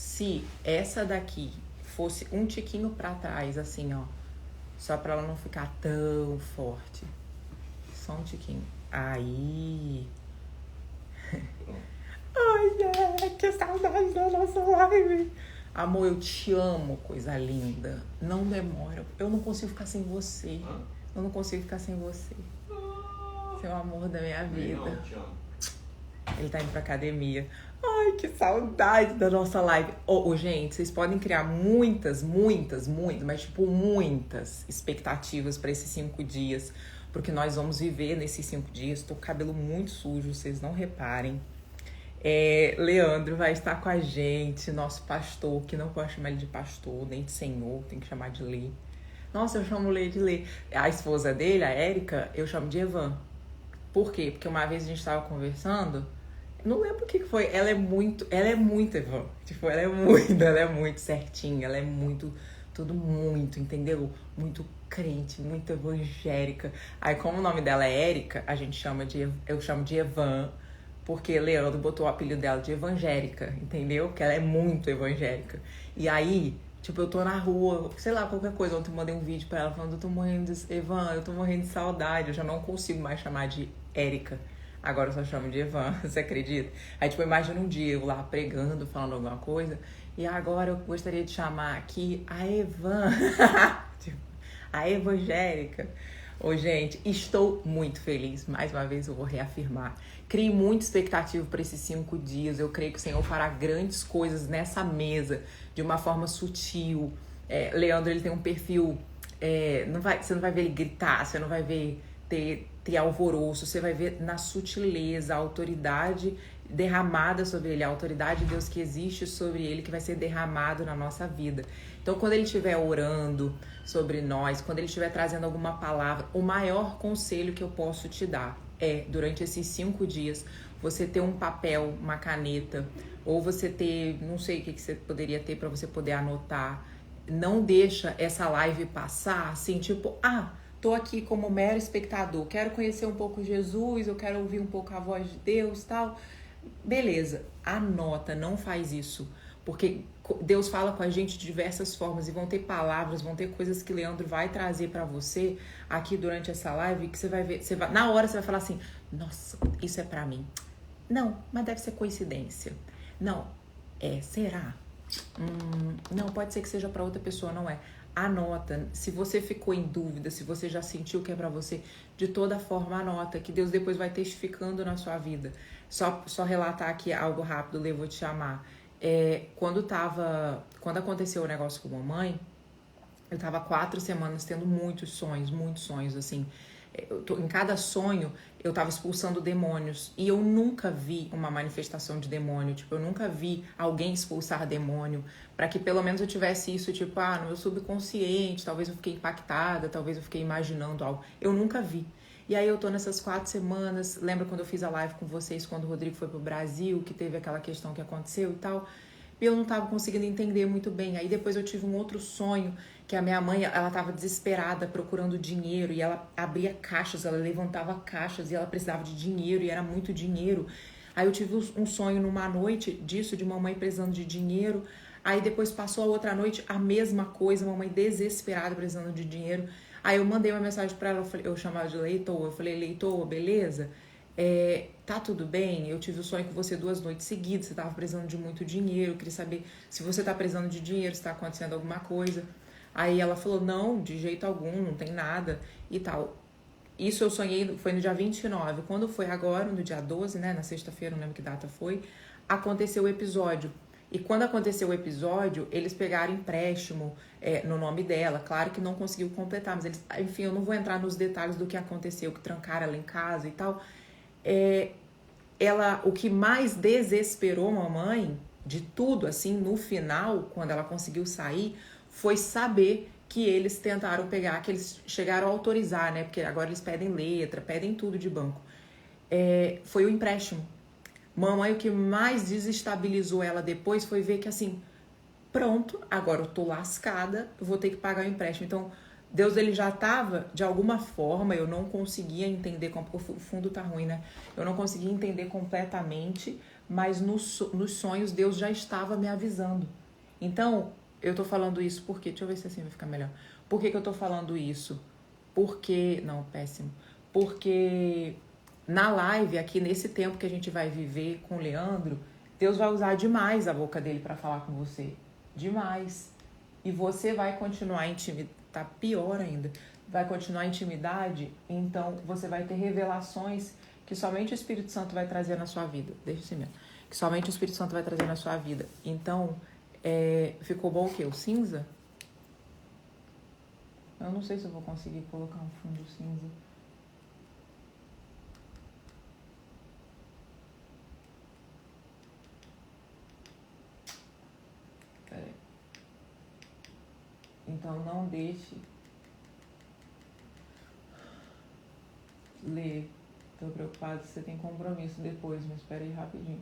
Se essa daqui fosse um tiquinho pra trás, assim, ó, só pra ela não ficar tão forte. Só um tiquinho. Aí. Ai, que saudade da nossa live. Amor, eu te amo, coisa linda. Não demora. Eu não consigo ficar sem você. Eu não consigo ficar sem você. Você é o amor da minha vida. Não, te amo. Ele tá indo pra academia. Ai, que saudade da nossa live. Gente, vocês podem criar muitas, mas tipo muitas expectativas pra esses 5 dias. Porque nós vamos viver nesses 5 dias. Tô com o cabelo muito sujo, vocês não reparem. Leandro vai estar com a gente, nosso pastor, que não pode chamar ele de pastor, nem de senhor, tem que chamar de Lê. Nossa, eu chamo Lê de Lê. A esposa dele, a Érica, eu chamo de Evan. Por quê? Porque uma vez a gente tava conversando, não lembro o que foi, ela é muito Evan. Tipo, ela é muito certinha, ela é muito, tudo muito, entendeu? Muito crente, muito evangélica. Aí, como o nome dela é Érica, eu chamo de Evan, porque Leandro botou o apelido dela de evangélica, entendeu? Que ela é muito evangélica. E aí, tipo, eu tô na rua, sei lá, qualquer coisa. Ontem eu mandei um vídeo pra ela falando, Evan, eu tô morrendo de saudade, eu já não consigo mais chamar de Érica. Agora eu só chamo de Evan, você acredita? Aí, tipo, imagina um dia eu lá pregando, falando alguma coisa, e agora eu gostaria de chamar aqui a Evan, tipo, a evangélica. Gente, estou muito feliz. Mais uma vez eu vou reafirmar. Criei muita expectativa para esses 5 dias. Eu creio que o Senhor fará grandes coisas nessa mesa, de uma forma sutil. Leandro, ele tem um perfil... você não vai ver ele gritar, você não vai ver ter alvoroço. Você vai ver na sutileza, a autoridade derramada sobre ele, a autoridade de Deus que existe sobre ele, que vai ser derramado na nossa vida. Então, quando ele estiver orando sobre nós, quando ele estiver trazendo alguma palavra, o maior conselho que eu posso te dar é, durante esses 5 dias, você ter um papel, uma caneta, ou você ter, não sei o que você poderia ter para você poder anotar. Não deixa essa live passar assim, tipo, tô aqui como mero espectador, quero conhecer um pouco Jesus, eu quero ouvir um pouco a voz de Deus, tal. Beleza, anota, não faz isso, porque Deus fala com a gente de diversas formas e vão ter palavras, vão ter coisas que Leandro vai trazer pra você aqui durante essa live que você vai ver, na hora você vai falar assim, nossa, isso é pra mim. Não, mas deve ser coincidência. Não, será? Não, pode ser que seja pra outra pessoa, não é. Anota, se você ficou em dúvida, se você já sentiu que é pra você, de toda forma anota, que Deus depois vai testificando na sua vida. Só relatar aqui algo rápido, Lê, vou te chamar. Quando aconteceu o negócio com a mamãe, eu tava 4 semanas tendo muitos sonhos, assim. Em cada sonho, eu tava expulsando demônios. E eu nunca vi uma manifestação de demônio. Tipo, eu nunca vi alguém expulsar demônio. Pra que pelo menos eu tivesse isso, tipo, no meu subconsciente. Talvez eu fiquei impactada, talvez eu fiquei imaginando algo. Eu nunca vi. E aí eu tô nessas 4 semanas, lembra quando eu fiz a live com vocês, quando o Rodrigo foi pro Brasil, que teve aquela questão que aconteceu e tal? E eu não tava conseguindo entender muito bem. Aí depois eu tive um outro sonho, que a minha mãe, ela tava desesperada procurando dinheiro, e ela abria caixas, ela levantava caixas, e ela precisava de dinheiro, e era muito dinheiro. Aí eu tive um sonho numa noite disso, de mamãe precisando de dinheiro. Aí depois passou a outra noite, a mesma coisa, mamãe desesperada precisando de dinheiro. Aí eu mandei uma mensagem pra ela, eu chamava de Leitor, eu falei, Leitor, beleza? Tá tudo bem? Eu tive o sonho com você 2 noites seguidas, você tava precisando de muito dinheiro, eu queria saber se você tá precisando de dinheiro, se tá acontecendo alguma coisa. Aí ela falou, não, de jeito algum, não tem nada e tal. Isso eu sonhei, foi no dia 29. Quando foi agora, no dia 12, né, na sexta-feira, não lembro que data foi, aconteceu o episódio. E quando aconteceu o episódio, eles pegaram empréstimo no nome dela. Claro que não conseguiu completar, mas eles... Enfim, eu não vou entrar nos detalhes do que aconteceu, que trancaram ela em casa e tal. O que mais desesperou a mamãe, de tudo, assim, no final, quando ela conseguiu sair, foi saber que eles tentaram pegar, que eles chegaram a autorizar, né? Porque agora eles pedem letra, pedem tudo de banco. Foi o empréstimo. Mamãe, o que mais desestabilizou ela depois foi ver que assim, pronto, agora eu tô lascada, eu vou ter que pagar o empréstimo. Então, Deus, ele já tava, de alguma forma, eu não conseguia entender, o fundo tá ruim, né? Eu não conseguia entender completamente, mas nos sonhos Deus já estava me avisando. Então, eu tô falando isso porque... Deixa eu ver se assim vai ficar melhor. Por que que eu tô falando isso? Porque... Não, péssimo. Porque na live, aqui nesse tempo que a gente vai viver com o Leandro, Deus vai usar demais a boca dele para falar com você. Demais. E você vai continuar intimidade. Tá pior ainda. Vai continuar intimidade, então você vai ter revelações que somente o Espírito Santo vai trazer na sua vida. Deixa assim mesmo. Que somente o Espírito Santo vai trazer na sua vida. Então, ficou bom o quê? O cinza? Eu não sei se eu vou conseguir colocar um fundo cinza. Pera aí. Então não deixe ler. Tô preocupado se você tem compromisso depois, mas espera aí rapidinho.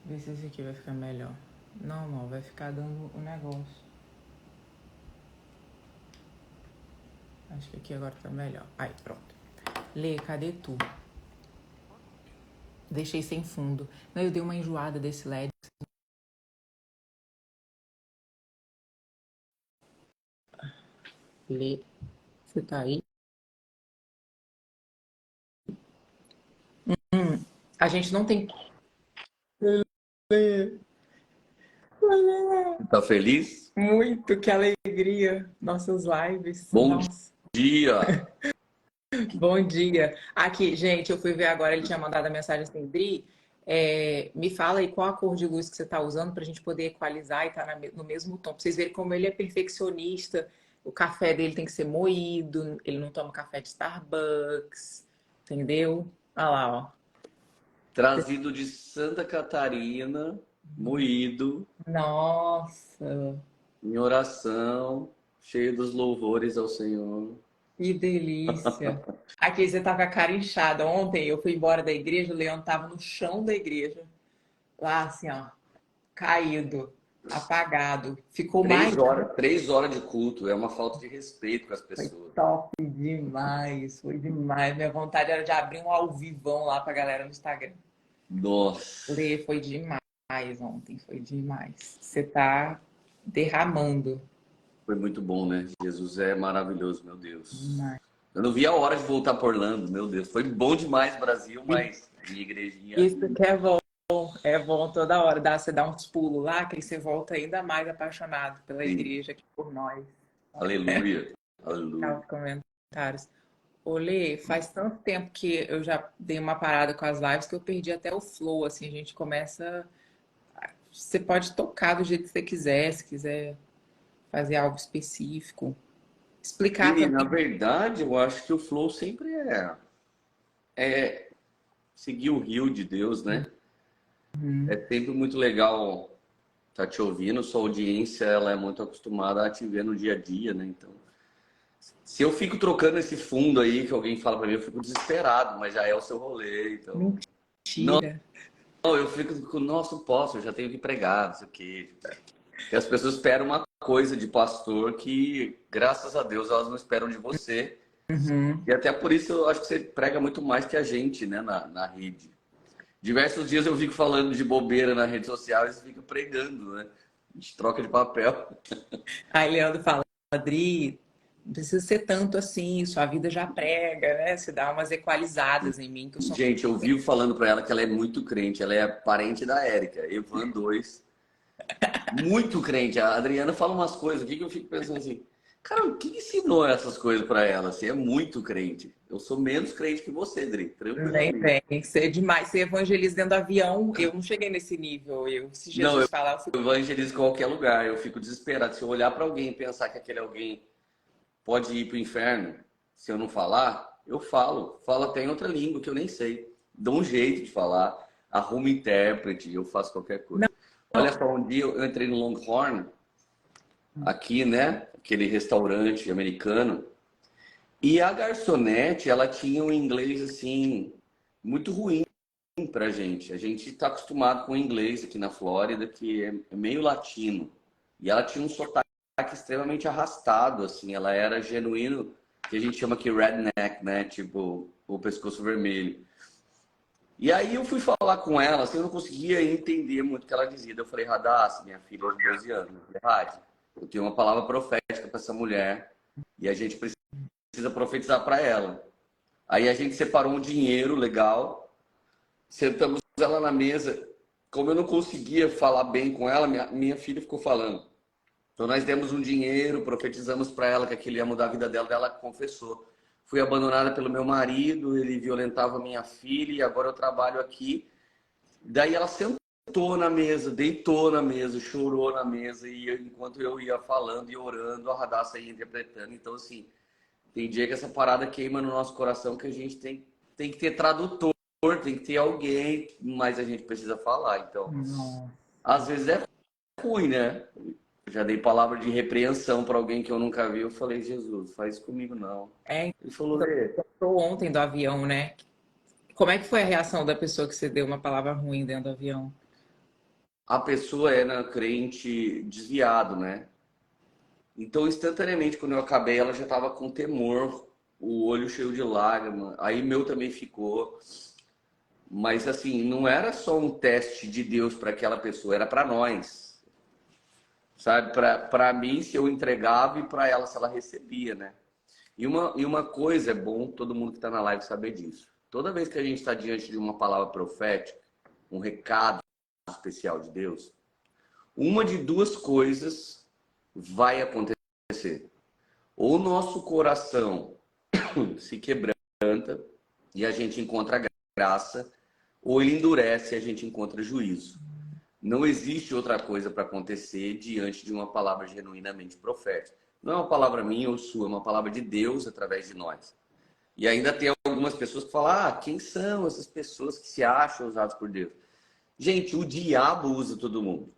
Vê se esse aqui vai ficar melhor. Não, vai ficar dando o negócio. Acho que aqui agora tá melhor. Aí, pronto. Lê, cadê tu? Deixei sem fundo. Não, eu dei uma enjoada desse LED. Lê, você tá aí? A gente não tem... Tá feliz? Muito, que alegria. Nossas lives. Bom Nossa. dia! Bom dia. Aqui, gente, eu fui ver agora, ele tinha mandado a mensagem assim, Dri, me fala aí qual a cor de luz que você está usando para a gente poder equalizar e estar no mesmo tom. Pra vocês verem como ele é perfeccionista. O café dele tem que ser moído, ele não toma café de Starbucks, entendeu? Olha lá, ó. Trazido de Santa Catarina, moído, Nossa, em oração, cheio dos louvores ao Senhor. que delícia. Aqui você tá com a cara inchada. Ontem eu fui embora da igreja, o Leão tava no chão da igreja. Lá, assim, ó, caído, apagado. Ficou mais. 3 horas de culto, é uma falta de respeito com as Foi pessoas. top demais, foi demais. Minha vontade era de abrir um ao vivão lá pra galera no Instagram. Nossa, Lê, foi demais ontem, foi demais. Você tá derramando. foi muito bom, né? Jesus é maravilhoso, meu Deus. Demais. Eu não vi a hora de voltar para Orlando, meu Deus. Foi bom demais, Brasil, E mas minha igrejinha. isso que é bom toda hora. Você dá uns pulos lá, que aí você volta ainda mais apaixonado pela Sim, igreja aqui por nós. aleluia, aleluia. Os comentários. Olê, faz tanto tempo que eu já dei uma parada com as lives que eu perdi até o flow, assim, a gente começa... Você pode tocar do jeito que você quiser, se quiser fazer algo específico. Explicar E, na também. verdade, eu acho que o flow sempre é seguir o rio de Deus, né? É sempre muito legal estar te ouvindo. Sua audiência, ela é muito acostumada a te ver no dia a dia, né? Então, se eu fico trocando esse fundo aí que alguém fala pra mim, eu fico desesperado, mas já é o seu rolê, então... Não, Mentira. eu fico com, nossa, não posso, eu já tenho que pregar, não sei o quê. E as pessoas esperam uma coisa de pastor que, graças a Deus, elas não esperam de você. Uhum. E até por isso eu acho que você prega muito mais que a gente, né, na rede. Diversos dias eu fico falando de bobeira na rede social e você fica pregando, né? A gente troca de papel. Aí Leandro fala, Adri, não precisa ser tanto assim, sua vida já prega, né? Você dá umas equalizadas em mim, que eu sou... Gente, eu vivo falando pra ela que ela é muito crente. Ela é parente da Érica, Evan 2. Muito crente. A Adriana fala umas coisas aqui que eu fico pensando assim, cara, o que ensinou essas coisas pra ela? Você é muito crente. Eu sou menos crente que você, Adri, Nem tranquilamente. vem, ser demais. Você evangeliza dentro do avião, eu não cheguei nesse nível. Se Não, Jesus falar, eu fico... eu evangelizo em qualquer lugar. Eu fico desesperado. Se eu olhar pra alguém e pensar que aquele alguém pode ir pro inferno, se eu não falar, eu falo. Falo até em outra língua que eu nem sei. Dou um jeito de falar, arrumo intérprete, eu faço qualquer coisa. Olha só, um dia eu entrei no Longhorn, aqui, né? Aquele restaurante americano. E a garçonete, ela tinha um inglês assim, muito ruim pra gente. A gente está acostumado com o inglês aqui na Flórida, que é meio latino. E ela tinha um sotaque extremamente arrastado, assim. Ela era genuíno, que a gente chama aqui redneck, né? Tipo, o pescoço vermelho. E aí eu fui falar com ela, assim, eu não conseguia entender muito o que ela dizia. Eu falei, Radassa, minha filha de 12 anos. Eu falei, Rad, eu tenho uma palavra profética para essa mulher e a gente precisa profetizar para ela. Aí a gente separou um dinheiro legal, sentamos ela na mesa. Como eu não conseguia falar bem com ela, minha filha ficou falando. Então nós demos um dinheiro, profetizamos para ela que aquilo ia mudar a vida dela, ela confessou. Fui abandonada pelo meu marido, ele violentava minha filha e agora eu trabalho aqui. Daí ela sentou na mesa, deitou na mesa, chorou na mesa e enquanto eu ia falando e orando, a Radassa ia interpretando. Então assim, tem dia que essa parada queima no nosso coração que a gente tem que ter tradutor, tem que ter alguém, mas a gente precisa falar. Então, às vezes é ruim, né? Já dei palavra de repreensão para alguém que eu nunca vi. Eu falei, Jesus, faz isso comigo não. Ele falou, Lê. Ontem do avião, né? Como é que foi a reação da pessoa que você deu uma palavra ruim dentro do avião? A pessoa era crente desviado, né? Então, instantaneamente, quando eu acabei, ela já estava com temor, o olho cheio de lágrima. Aí meu também ficou. Mas, assim, não era só um teste de Deus para aquela pessoa, era para nós. Sabe? Para mim, se eu entregava e para ela, se ela recebia, né? E uma coisa é bom todo mundo que está na live saber disso. Toda vez que a gente está diante de uma palavra profética, um recado especial de Deus, uma de duas coisas vai acontecer. Ou o nosso coração se quebranta e a gente encontra graça, ou ele endurece e a gente encontra juízo. Não existe outra coisa para acontecer diante de uma palavra genuinamente profética. Não é uma palavra minha ou sua, é uma palavra de Deus através de nós. E ainda tem algumas pessoas que falam, quem são essas pessoas que se acham usadas por Deus? Gente, o diabo usa todo mundo.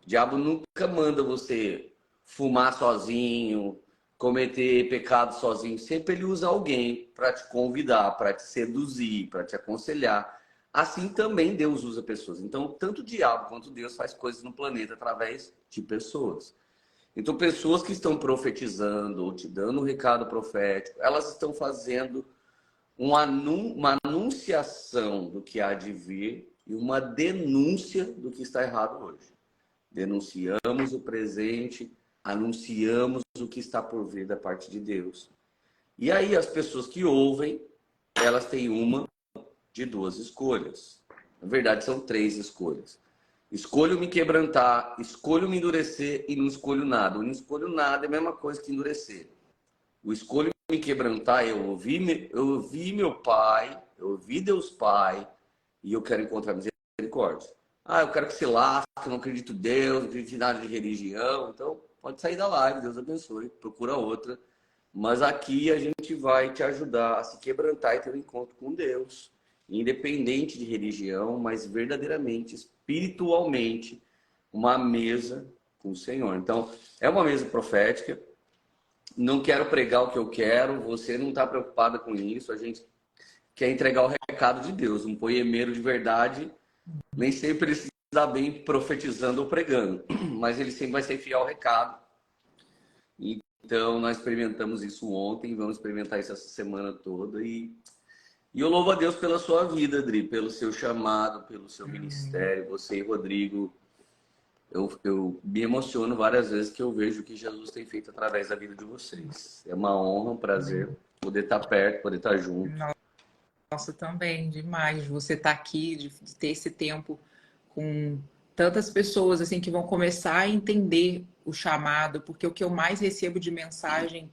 O diabo nunca manda você fumar sozinho, cometer pecado sozinho. Sempre ele usa alguém para te convidar, para te seduzir, para te aconselhar. Assim também Deus usa pessoas. Então, tanto o diabo quanto Deus faz coisas no planeta através de pessoas. Então, pessoas que estão profetizando ou te dando um recado profético, elas estão fazendo uma anunciação do que há de vir e uma denúncia do que está errado hoje. Denunciamos o presente, anunciamos o que está por vir da parte de Deus. E aí as pessoas que ouvem, elas têm uma de duas escolhas. Na verdade, são três escolhas. Escolho me quebrantar, escolho me endurecer e não escolho nada. O não escolho nada é a mesma coisa que endurecer. O escolho me quebrantar, eu ouvi meu pai, eu ouvi Deus Pai e eu quero encontrar misericórdia. Eu quero que se lasque, eu não acredito em Deus, não acredito em nada de religião. Então, pode sair da live, Deus abençoe, procura outra. Mas aqui a gente vai te ajudar a se quebrantar e ter um encontro com Deus. Independente de religião, mas verdadeiramente, espiritualmente, uma mesa com o Senhor. Então, é uma mesa profética. Não quero pregar o que eu quero, você não está preocupada com isso. A gente quer entregar o recado de Deus. Um poemeiro de verdade nem sempre ele se dá bem profetizando ou pregando, mas ele sempre vai ser fiel ao recado. Então, nós experimentamos isso ontem, vamos experimentar isso essa semana toda. E eu louvo a Deus pela sua vida, Adri, pelo seu chamado, pelo seu ministério. Você e Rodrigo, eu me emociono várias vezes que eu vejo o que Jesus tem feito através da vida de vocês. É uma honra, um prazer poder estar perto, poder estar junto. Nossa, também, demais. Você estar aqui, de ter esse tempo com tantas pessoas assim que vão começar a entender o chamado, porque o que eu mais recebo de mensagem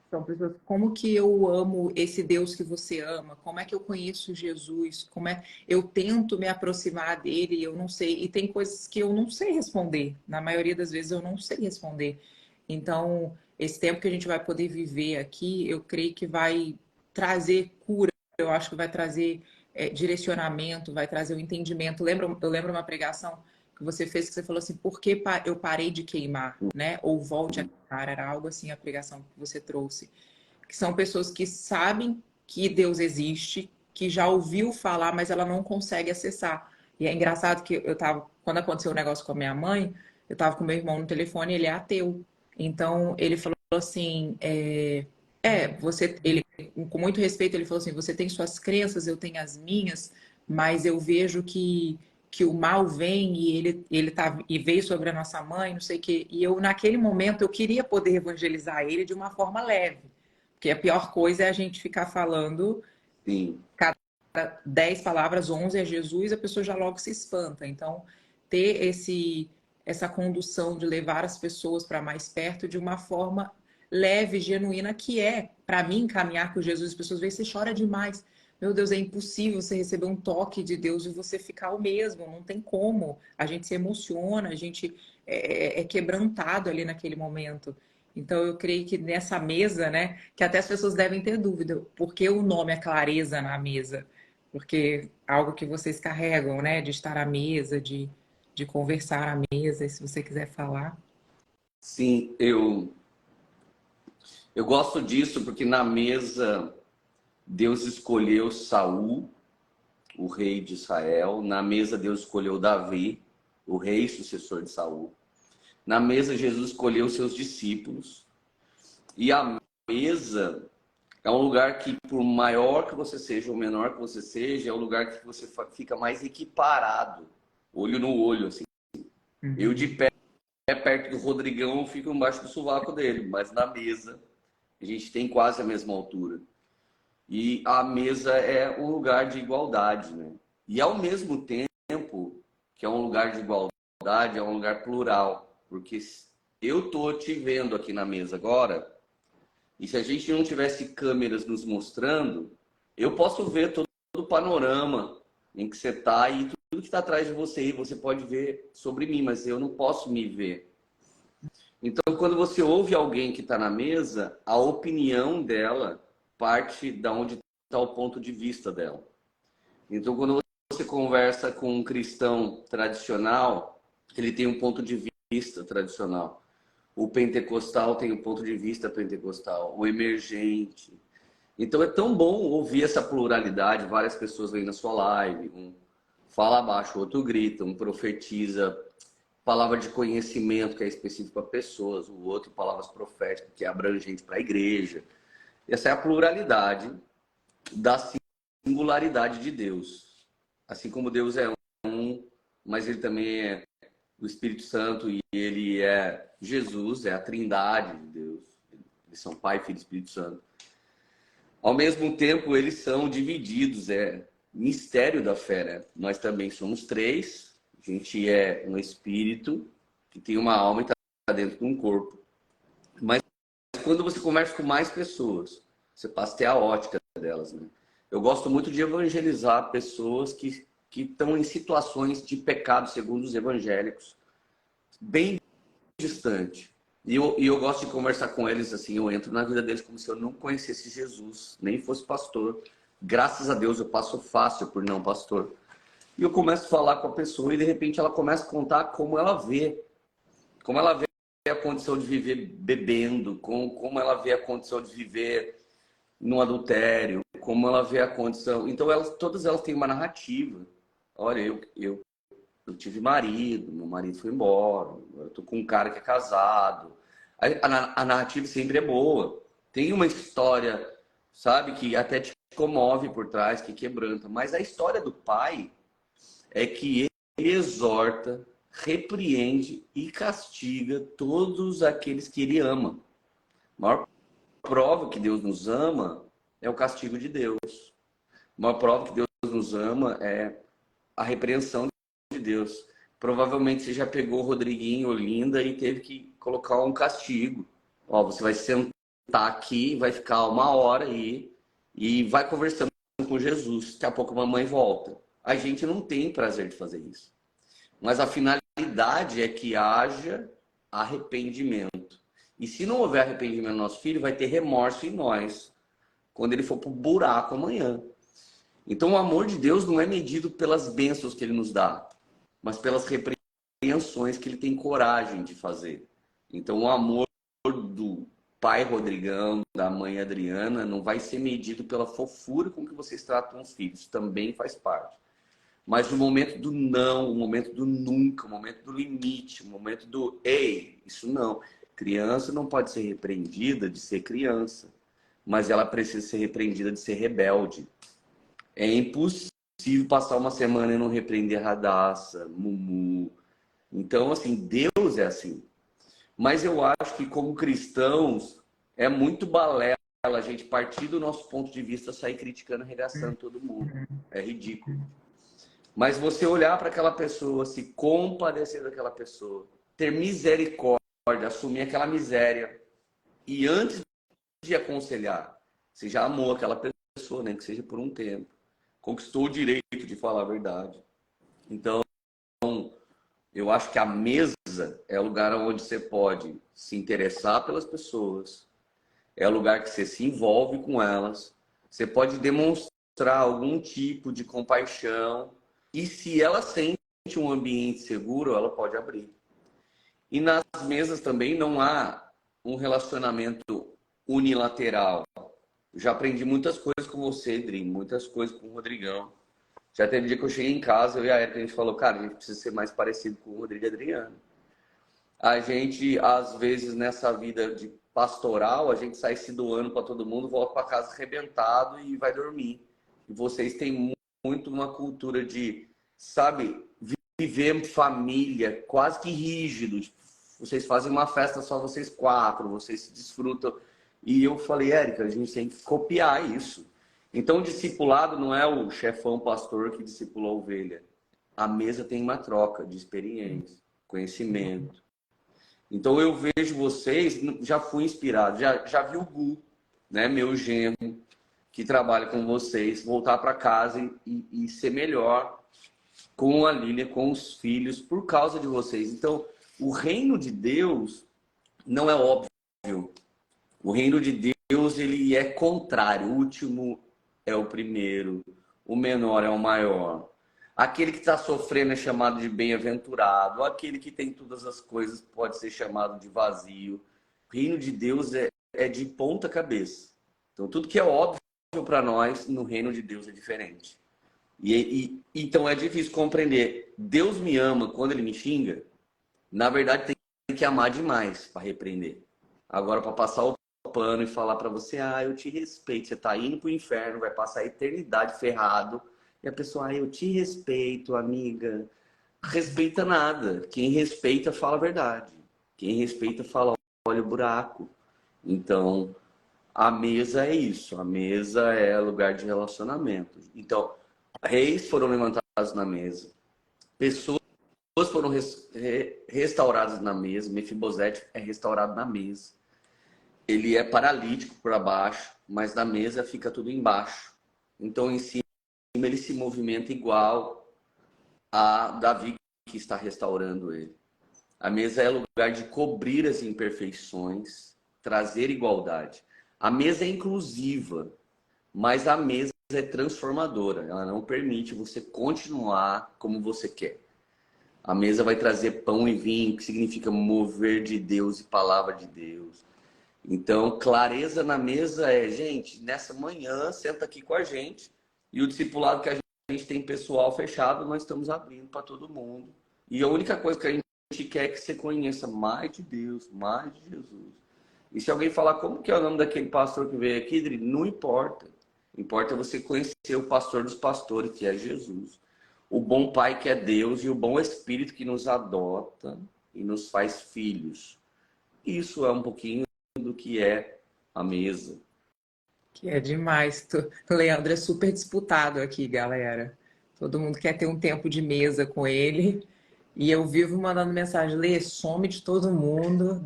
são pessoas, como que eu amo esse Deus que você ama? Como é que eu conheço Jesus? Como é eu tento me aproximar dele, eu não sei. E tem coisas que eu não sei responder. Na maioria das vezes eu não sei responder. Então, esse tempo que a gente vai poder viver aqui, eu creio que vai trazer cura, eu acho que vai trazer direcionamento, vai trazer o entendimento. Eu lembro uma pregação que você fez, que você falou assim, por que eu parei de queimar, né? Ou volte a queimar, era algo assim a pregação que você trouxe. Que são pessoas que sabem que Deus existe, que já ouviu falar, mas ela não consegue acessar. E é engraçado que quando aconteceu o negócio com a minha mãe, eu estava com meu irmão no telefone, ele é ateu. Então ele falou assim, ele, com muito respeito, ele falou assim, você tem suas crenças, eu tenho as minhas, mas eu vejo que o mal vem e e veio sobre a nossa mãe, não sei o quê. E eu, naquele momento, eu queria poder evangelizar ele de uma forma leve. Porque a pior coisa é a gente ficar falando Sim. cada 10 palavras, 11 é Jesus, a pessoa já logo se espanta. Então, ter essa condução de levar as pessoas para mais perto de uma forma leve, genuína, que é, para mim, caminhar com Jesus. As pessoas veem, você chora demais. Meu Deus, é impossível você receber um toque de Deus e você ficar o mesmo, não tem como. A gente se emociona, a gente é quebrantado ali naquele momento. Então, eu creio que nessa mesa, né, que até as pessoas devem ter dúvida, por que o nome é clareza na mesa? Porque algo que vocês carregam, né, de estar à mesa, de conversar à mesa, e se você quiser falar. Sim, eu gosto disso porque na mesa Deus escolheu Saul, o rei de Israel. Na mesa Deus escolheu Davi, o rei sucessor de Saul. Na mesa Jesus escolheu seus discípulos. E a mesa é um lugar que, por maior que você seja ou menor que você seja, é um lugar que você fica mais equiparado, olho no olho, assim. Eu de pé, perto do Rodrigão, fico embaixo do sovaco dele, mas na mesa a gente tem quase a mesma altura. E a mesa é um lugar de igualdade, né? E ao mesmo tempo que é um lugar de igualdade, é um lugar plural, porque eu tô te vendo aqui na mesa agora, e se a gente não tivesse câmeras nos mostrando, eu posso ver todo o panorama em que você está e tudo que está atrás de você, e você pode ver sobre mim, mas eu não posso me ver. Então, quando você ouve alguém que está na mesa, a opinião dela parte da onde está o ponto de vista dela. Então, quando você conversa com um cristão tradicional, ele tem um ponto de vista tradicional. O pentecostal tem um ponto de vista pentecostal, o emergente. Então é tão bom ouvir essa pluralidade, várias pessoas vêm na sua live, um fala abaixo, o outro grita, um profetiza palavra de conhecimento que é específico para pessoas, o outro palavras proféticas que é abrangente para a igreja. Essa é a pluralidade da singularidade de Deus. Assim como Deus é um, mas ele também é o Espírito Santo e ele é Jesus, é a trindade de Deus. Eles são Pai, Filho e Espírito Santo. Ao mesmo tempo, eles são divididos, é mistério da fé, né? Nós também somos três, a gente é um espírito que tem uma alma e está dentro de um corpo. Mas quando você conversa com mais pessoas, você passa a ter a ótica delas, né? Eu gosto muito de evangelizar pessoas que estão em situações de pecado, segundo os evangélicos, bem distante. E eu gosto de conversar com eles assim, eu entro na vida deles como se eu não conhecesse Jesus, nem fosse pastor. Graças a Deus eu passo fácil por não pastor. E eu começo a falar com a pessoa e de repente ela começa a contar como ela vê a condição de viver bebendo, como ela vê a condição de viver no adultério, como ela vê a condição. Então todas elas têm uma narrativa. Olha, eu tive marido, meu marido foi embora, eu tô com um cara que é casado. A narrativa sempre é boa. Tem uma história, sabe, que até te comove por trás, que quebranta. Mas a história do pai é que ele exorta, repreende e castiga todos aqueles que ele ama. A maior prova que Deus nos ama é o castigo de Deus. A maior prova que Deus nos ama é a repreensão de Deus. Provavelmente você já pegou o Rodriguinho, Olinda, e teve que colocar um castigo. Ó, você vai sentar aqui, vai ficar uma hora aí e vai conversando com Jesus. Daqui a pouco a mamãe volta. A gente não tem prazer de fazer isso. Mas a finalidade é que haja arrependimento. E se não houver arrependimento no nosso filho, vai ter remorso em nós, quando ele for pro buraco amanhã. Então o amor de Deus não é medido pelas bênçãos que ele nos dá, mas pelas repreensões que ele tem coragem de fazer. Então o amor pai Rodrigão, da mãe Adriana, não vai ser medido pela fofura com que vocês tratam os filhos. Também faz parte. Mas no momento do não, o momento do nunca, o momento do limite, o momento do ei, isso não. Criança não pode ser repreendida de ser criança, mas ela precisa ser repreendida de ser rebelde. É impossível passar uma semana e não repreender Radassa, Mumu. Então, assim, Deus é assim. Mas eu acho que como cristãos é muito balela a gente partir do nosso ponto de vista sair criticando, arregaçando todo mundo. É ridículo. Mas você olhar para aquela pessoa, se compadecer daquela pessoa, ter misericórdia, assumir aquela miséria e antes de aconselhar, você já amou aquela pessoa, nem que seja por um tempo. Conquistou o direito de falar a verdade. Então, eu acho que a mesa é o lugar onde você pode se interessar pelas pessoas, é o lugar que você se envolve com elas, você pode demonstrar algum tipo de compaixão e se ela sente um ambiente seguro, ela pode abrir. E nas mesas também não há um relacionamento unilateral. Eu já aprendi muitas coisas com você, Dri, muitas coisas com o Rodrigão. Já teve dia que eu cheguei em casa, eu e a Erika, a gente falou, cara, a gente precisa ser mais parecido com o Rodrigo e Adriano. A gente, às vezes, nessa vida de pastoral, a gente sai se doando para todo mundo, volta para casa arrebentado e vai dormir. E vocês têm muito uma cultura de, sabe, viver família, quase que rígidos. Vocês fazem uma festa só vocês quatro, vocês se desfrutam. E eu falei, Érica, a gente tem que copiar isso. Então, o discipulado não é o chefão pastor que discipula a ovelha. A mesa tem uma troca de experiência, conhecimento. Então, eu vejo vocês, já fui inspirado, já vi o Gu, né, meu genro, que trabalha com vocês, voltar para casa e ser melhor com a Lília, com os filhos, por causa de vocês. Então, o reino de Deus não é óbvio. O reino de Deus, ele é contrário. O último é o primeiro, o menor é o maior. Aquele que está sofrendo é chamado de bem-aventurado. Aquele que tem todas as coisas pode ser chamado de vazio. O reino de Deus é de ponta cabeça. Então, tudo que é óbvio para nós, no reino de Deus é diferente. Então, é difícil compreender. Deus me ama quando ele me xinga. Na verdade, tem que amar demais para repreender. Agora, para passar o pano e falar para você, eu te respeito, você tá indo pro inferno, vai passar a eternidade ferrado, e a pessoa, eu te respeito, amiga. Respeita nada. Quem respeita fala a verdade. Quem respeita fala, olha o buraco. Então, a mesa é isso. A mesa é lugar de relacionamento. Então, reis foram levantados na mesa. Pessoas foram restauradas na mesa. Mefibosete é restaurado na mesa. Ele é paralítico por baixo, mas na mesa fica tudo embaixo. Então, em cima, ele se movimenta igual a Davi, que está restaurando ele. A mesa é lugar de cobrir as imperfeições, trazer igualdade. A mesa é inclusiva, mas a mesa é transformadora. Ela não permite você continuar como você quer. A mesa vai trazer pão e vinho, que significa mover de Deus e palavra de Deus. Então, clareza na mesa é, gente, nessa manhã, senta aqui com a gente. E o discipulado que a gente tem pessoal fechado, nós estamos abrindo para todo mundo. E a única coisa que a gente quer é que você conheça mais de Deus, mais de Jesus. E se alguém falar como que é o nome daquele pastor que veio aqui, Dri, não importa. Importa você conhecer o pastor dos pastores, que é Jesus. O bom pai que é Deus e o bom espírito que nos adota e nos faz filhos. Isso é um pouquinho do que é a mesa. Que é demais. O Leandro é super disputado aqui, galera. Todo mundo quer ter um tempo de mesa com ele. E eu vivo mandando mensagem, Lê, some de todo mundo,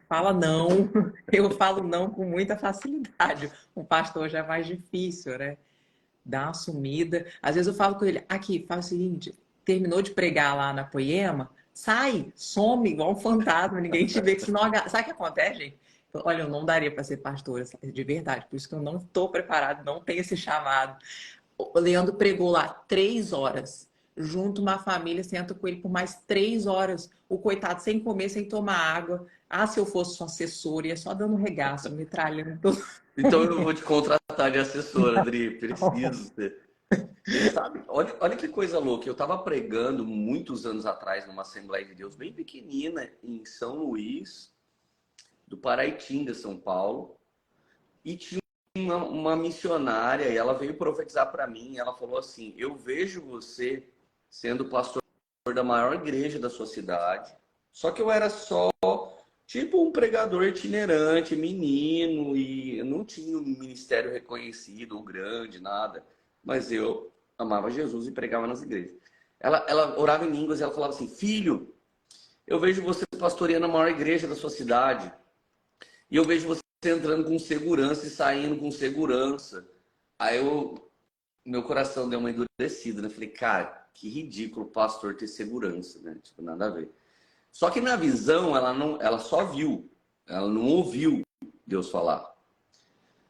fala não. Eu falo não com muita facilidade. O pastor já é mais difícil, né? Dá uma sumida. Às vezes eu falo com ele, aqui, faz o seguinte, terminou de pregar lá na Poema, sai, some igual um fantasma, ninguém te vê, que senão... Sabe o que acontece, gente? Olha, eu não daria para ser pastora, de verdade, por isso que eu não estou preparado, não tenho esse chamado. O Leandro pregou lá 3 horas, junto uma família, senta com ele por mais 3 horas, o coitado sem comer, sem tomar água. Ah, se eu fosse sua assessora, ia só dando regaço, metralhando todo. Então eu vou te contratar de assessora, Adri. Preciso ser. E sabe, olha que coisa louca. Eu estava pregando muitos anos atrás numa Assembleia de Deus bem pequenina em São Luís, do Paraitinga, São Paulo. E tinha uma missionária e ela veio profetizar para mim. Ela falou assim: eu vejo você sendo pastor da maior igreja da sua cidade. Só que eu era só tipo um pregador itinerante, menino, e eu não tinha um ministério reconhecido ou grande, nada. Mas eu amava Jesus e pregava nas igrejas. Ela orava em línguas e ela falava assim: filho, eu vejo você pastoreando a maior igreja da sua cidade. E eu vejo você entrando com segurança e saindo com segurança. Aí meu coração deu uma endurecida, né? Falei, cara, que ridículo o pastor ter segurança, né? Tipo, nada a ver. Só que na visão, ela só viu, ela não ouviu Deus falar.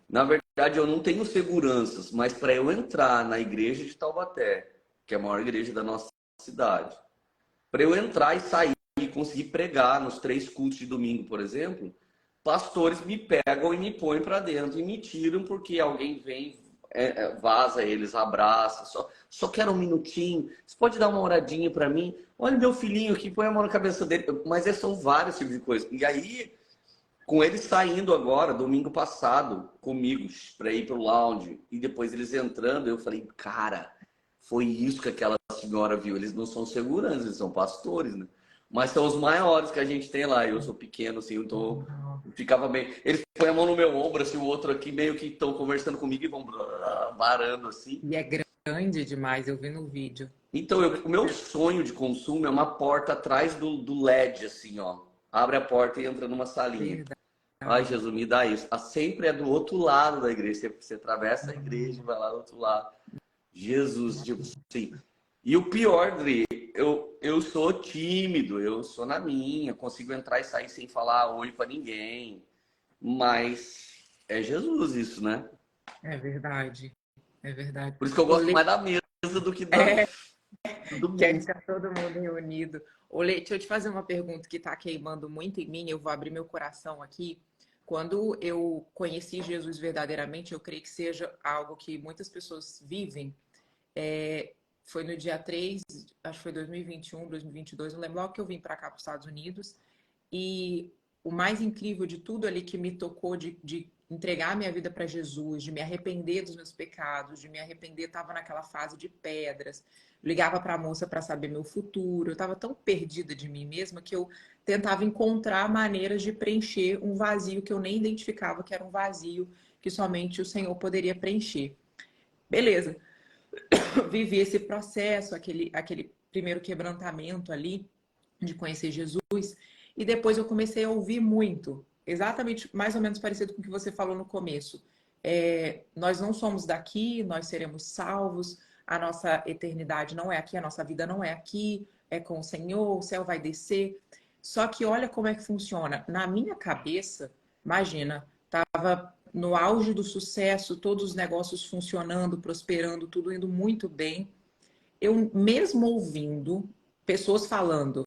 Na verdade, eu não tenho seguranças, mas para eu entrar na igreja de Taubaté, que é a maior igreja da nossa cidade, para eu entrar e sair e conseguir pregar nos 3 cultos de domingo, por exemplo, pastores me pegam e me põem para dentro e me tiram porque alguém vem, vaza eles, abraça, só quero um minutinho, você pode dar uma oradinha para mim? Olha meu filhinho aqui, põe a mão na cabeça dele. Mas são vários tipos de coisas. E aí, com eles saindo agora, domingo passado, comigo, para ir pro lounge, e depois eles entrando, eu falei, cara, foi isso que aquela senhora viu. Eles não são seguranças, eles são pastores, né? Mas são os maiores que a gente tem lá. Eu sou pequeno, assim, eu ficava bem. Eles põem a mão no meu ombro, assim, o outro aqui meio que estão conversando comigo e vão varando, assim. E é grande demais, eu vi no vídeo. Então, o meu sonho de consumo é uma porta atrás do LED, assim, ó. Abre a porta e entra numa salinha. Verdade. Ai, Jesus, me dá isso. Sempre é do outro lado da igreja. Você atravessa a igreja e vai lá do outro lado. Jesus, tipo assim. E o pior, Dri, eu sou tímido, eu sou na minha, consigo entrar e sair sem falar oi pra ninguém. Mas é Jesus isso, né? É verdade. É verdade. Por isso que eu gosto mais da mesa do que do Quer mundo. ficar todo mundo reunido. Olê, deixa eu te fazer uma pergunta que está queimando muito em mim. Eu vou abrir meu coração aqui. Quando eu conheci Jesus verdadeiramente, eu creio que seja algo que muitas pessoas vivem. Foi no dia 3, acho que foi 2021, 2022, não lembro, logo que eu vim para cá, para os Estados Unidos. E o mais incrível de tudo ali que me tocou de entregar minha vida para Jesus, de me arrepender dos meus pecados, de me arrepender, estava naquela fase de pedras, ligava para a moça para saber meu futuro, eu estava tão perdida de mim mesma que eu tentava encontrar maneiras de preencher um vazio que eu nem identificava que era um vazio que somente o Senhor poderia preencher. Beleza, vivi esse processo, aquele primeiro quebrantamento ali de conhecer Jesus. E depois eu comecei a ouvir muito, exatamente, mais ou menos parecido com o que você falou no começo. Nós não somos daqui, nós seremos salvos, a nossa eternidade não é aqui, a nossa vida não é aqui, é com o Senhor, o céu vai descer. Só que olha como é que funciona. Na minha cabeça, imagina, estava no auge do sucesso, todos os negócios funcionando, prosperando, tudo indo muito bem. Eu mesmo ouvindo pessoas falando,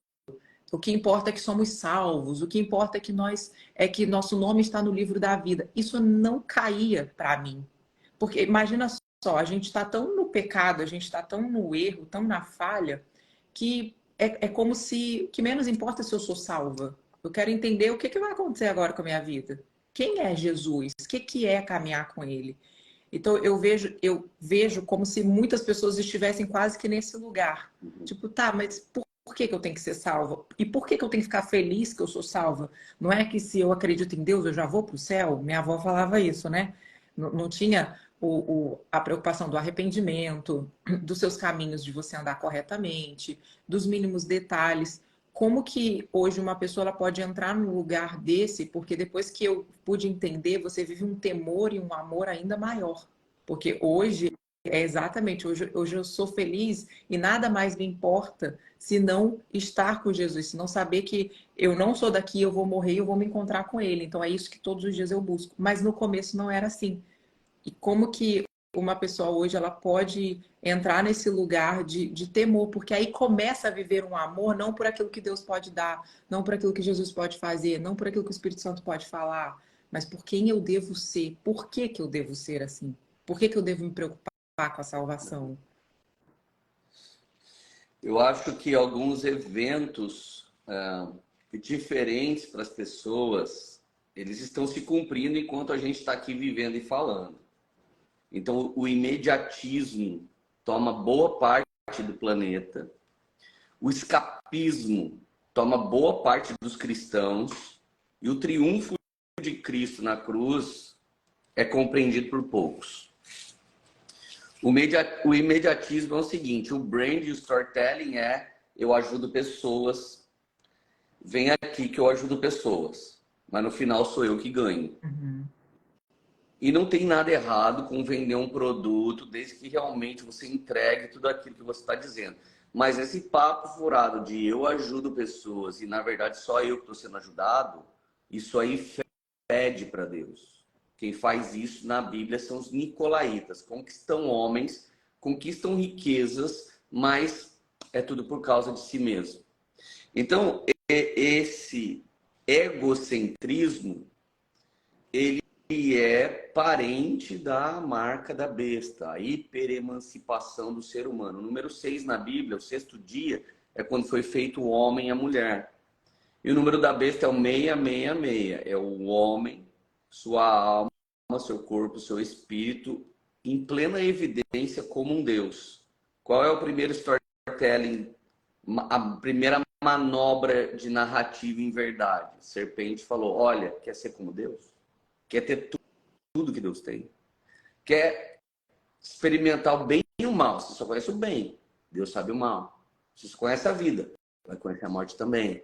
o que importa é que somos salvos, o que importa é que nosso nome está no livro da vida. Isso não caía para mim. Porque imagina só, a gente está tão no pecado, a gente está tão no erro, tão na falha, que é como se, que menos importa se eu sou salva. Eu quero entender o que vai acontecer agora com a minha vida. Quem é Jesus? O que é caminhar com ele? Então eu vejo como se muitas pessoas estivessem quase que nesse lugar. Tipo, tá, mas por que eu tenho que ser salva? E por que eu tenho que ficar feliz que eu sou salva? Não é que se eu acredito em Deus eu já vou para o céu? Minha avó falava isso, né? Não tinha a preocupação do arrependimento, dos seus caminhos de você andar corretamente, dos mínimos detalhes. Como que hoje uma pessoa ela pode entrar num lugar desse? Porque depois que eu pude entender, você vive um temor e um amor ainda maior. Porque hoje, exatamente, hoje eu sou feliz e nada mais me importa se não estar com Jesus, se não saber que eu não sou daqui, eu vou morrer e eu vou me encontrar com Ele. Então é isso que todos os dias eu busco. Mas no começo não era assim. E como que uma pessoa hoje ela pode entrar nesse lugar de temor, porque aí começa a viver um amor não por aquilo que Deus pode dar, não por aquilo que Jesus pode fazer, não por aquilo que o Espírito Santo pode falar, mas por quem eu devo ser, por que que eu devo ser assim, por que que eu devo me preocupar com a salvação. Eu acho que alguns eventos diferentes para as pessoas, eles estão se cumprindo enquanto a gente está aqui vivendo e falando. Então, o imediatismo toma boa parte do planeta. O escapismo toma boa parte dos cristãos. E o triunfo de Cristo na cruz é compreendido por poucos. O imediatismo é o seguinte, o brand e o storytelling eu ajudo pessoas, vem aqui que eu ajudo pessoas, mas no final sou eu que ganho. Uhum. E não tem nada errado com vender um produto, desde que realmente você entregue tudo aquilo que você está dizendo. Mas esse papo furado de eu ajudo pessoas e na verdade só eu que estou sendo ajudado, isso aí fede para Deus. Quem faz isso na Bíblia são os nicolaítas. Conquistam homens, conquistam riquezas, mas é tudo por causa de si mesmo. Então, esse egocentrismo, ele é parente da marca da besta, a hiperemancipação do ser humano. O número 6 na Bíblia, o sexto dia, é quando foi feito o homem e a mulher. E o número da besta é o 666. É o homem, sua alma, seu corpo, seu espírito, em plena evidência como um Deus. Qual é o primeiro storytelling, a primeira manobra de narrativa em verdade? A serpente falou, olha, quer ser como Deus? Quer ter tudo que Deus tem? Quer experimentar o bem e o mal? Você só conhece o bem, Deus sabe o mal. Você só conhece a vida, vai conhecer a morte também.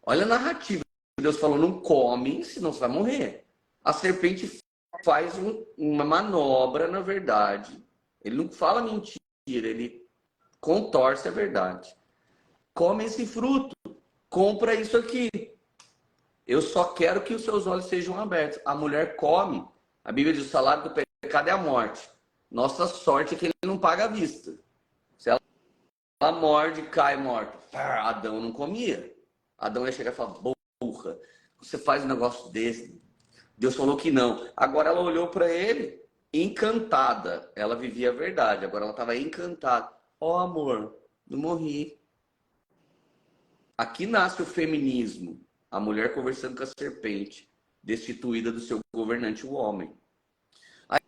Olha a narrativa. Deus falou, não come, senão você vai morrer. A serpente faz uma manobra, na verdade. Ele não fala mentira, ele contorce a verdade. Come esse fruto, compra isso aqui. Eu só quero que os seus olhos sejam abertos. A mulher come. A Bíblia diz, o salário do pecado é a morte. Nossa sorte é que ele não paga à vista. Se ela morde, cai morta. Adão não comia. Adão ia chegar e falar, burra, você faz um negócio desse. Deus falou que não. Agora ela olhou para ele, encantada. Ela vivia a verdade. Agora ela estava encantada. Ó, amor, não morri. Aqui nasce o feminismo. A mulher conversando com a serpente, destituída do seu governante, o homem. Aí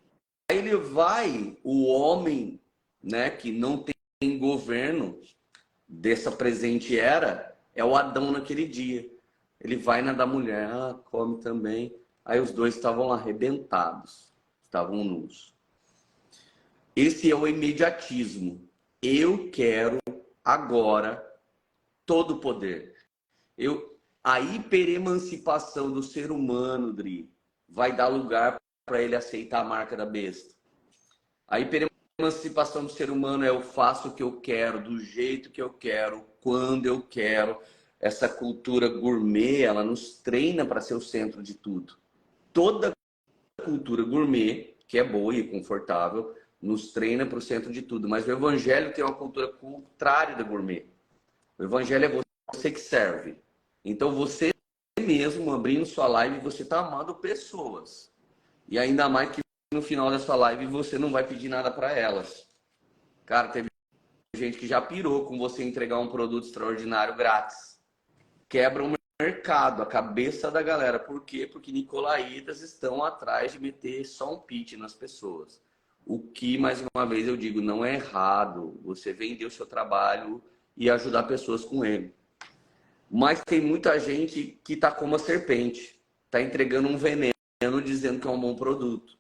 ele vai, o homem, né, que não tem governo dessa presente era, é o Adão naquele dia. Ele vai na da mulher, come também. Aí os dois estavam lá arrebentados, estavam nus. Esse é o imediatismo. Eu quero agora todo o poder. A hiperemancipação do ser humano, Dri, vai dar lugar para ele aceitar a marca da besta. A hiperemancipação do ser humano é eu faço o que eu quero, do jeito que eu quero, quando eu quero. Essa cultura gourmet, ela nos treina para ser o centro de tudo. Toda cultura gourmet, que é boa e confortável, nos treina para o centro de tudo. Mas o evangelho tem uma cultura contrária da gourmet. O evangelho é você que serve. Então você mesmo, abrindo sua live, você está amando pessoas. E ainda mais que no final da sua live você não vai pedir nada para elas. Cara, teve gente que já pirou com você entregar um produto extraordinário grátis. Quebra o mercado, a cabeça da galera. Por quê? Porque nicolaítas estão atrás de meter só um pitch nas pessoas. O que, mais uma vez, eu digo, não é errado você vender o seu trabalho e ajudar pessoas com ele. Mas tem muita gente que está como a serpente. Está entregando um veneno dizendo que é um bom produto.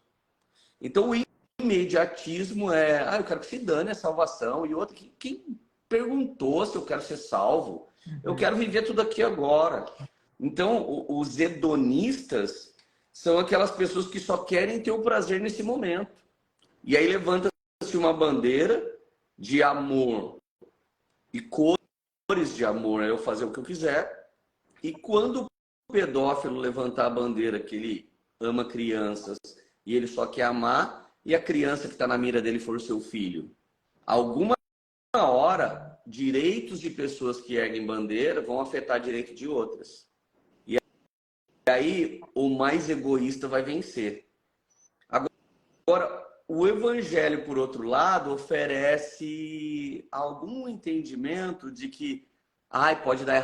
Então o imediatismo é, eu quero que se dane a salvação. E outra, quem perguntou se eu quero ser salvo? Eu quero viver tudo aqui agora. Então os hedonistas são aquelas pessoas que só querem ter o prazer nesse momento. E aí levanta-se uma bandeira de amor e cores de amor, eu fazer o que eu quiser. E quando o pedófilo levantar a bandeira que ele ama crianças e ele só quer amar, e a criança que está na mira dele for seu filho? Alguma hora, direitos de pessoas que erguem bandeira vão afetar direito de outras. E aí, o mais egoísta vai vencer. Agora, o evangelho, por outro lado, oferece algum entendimento de que, pode dar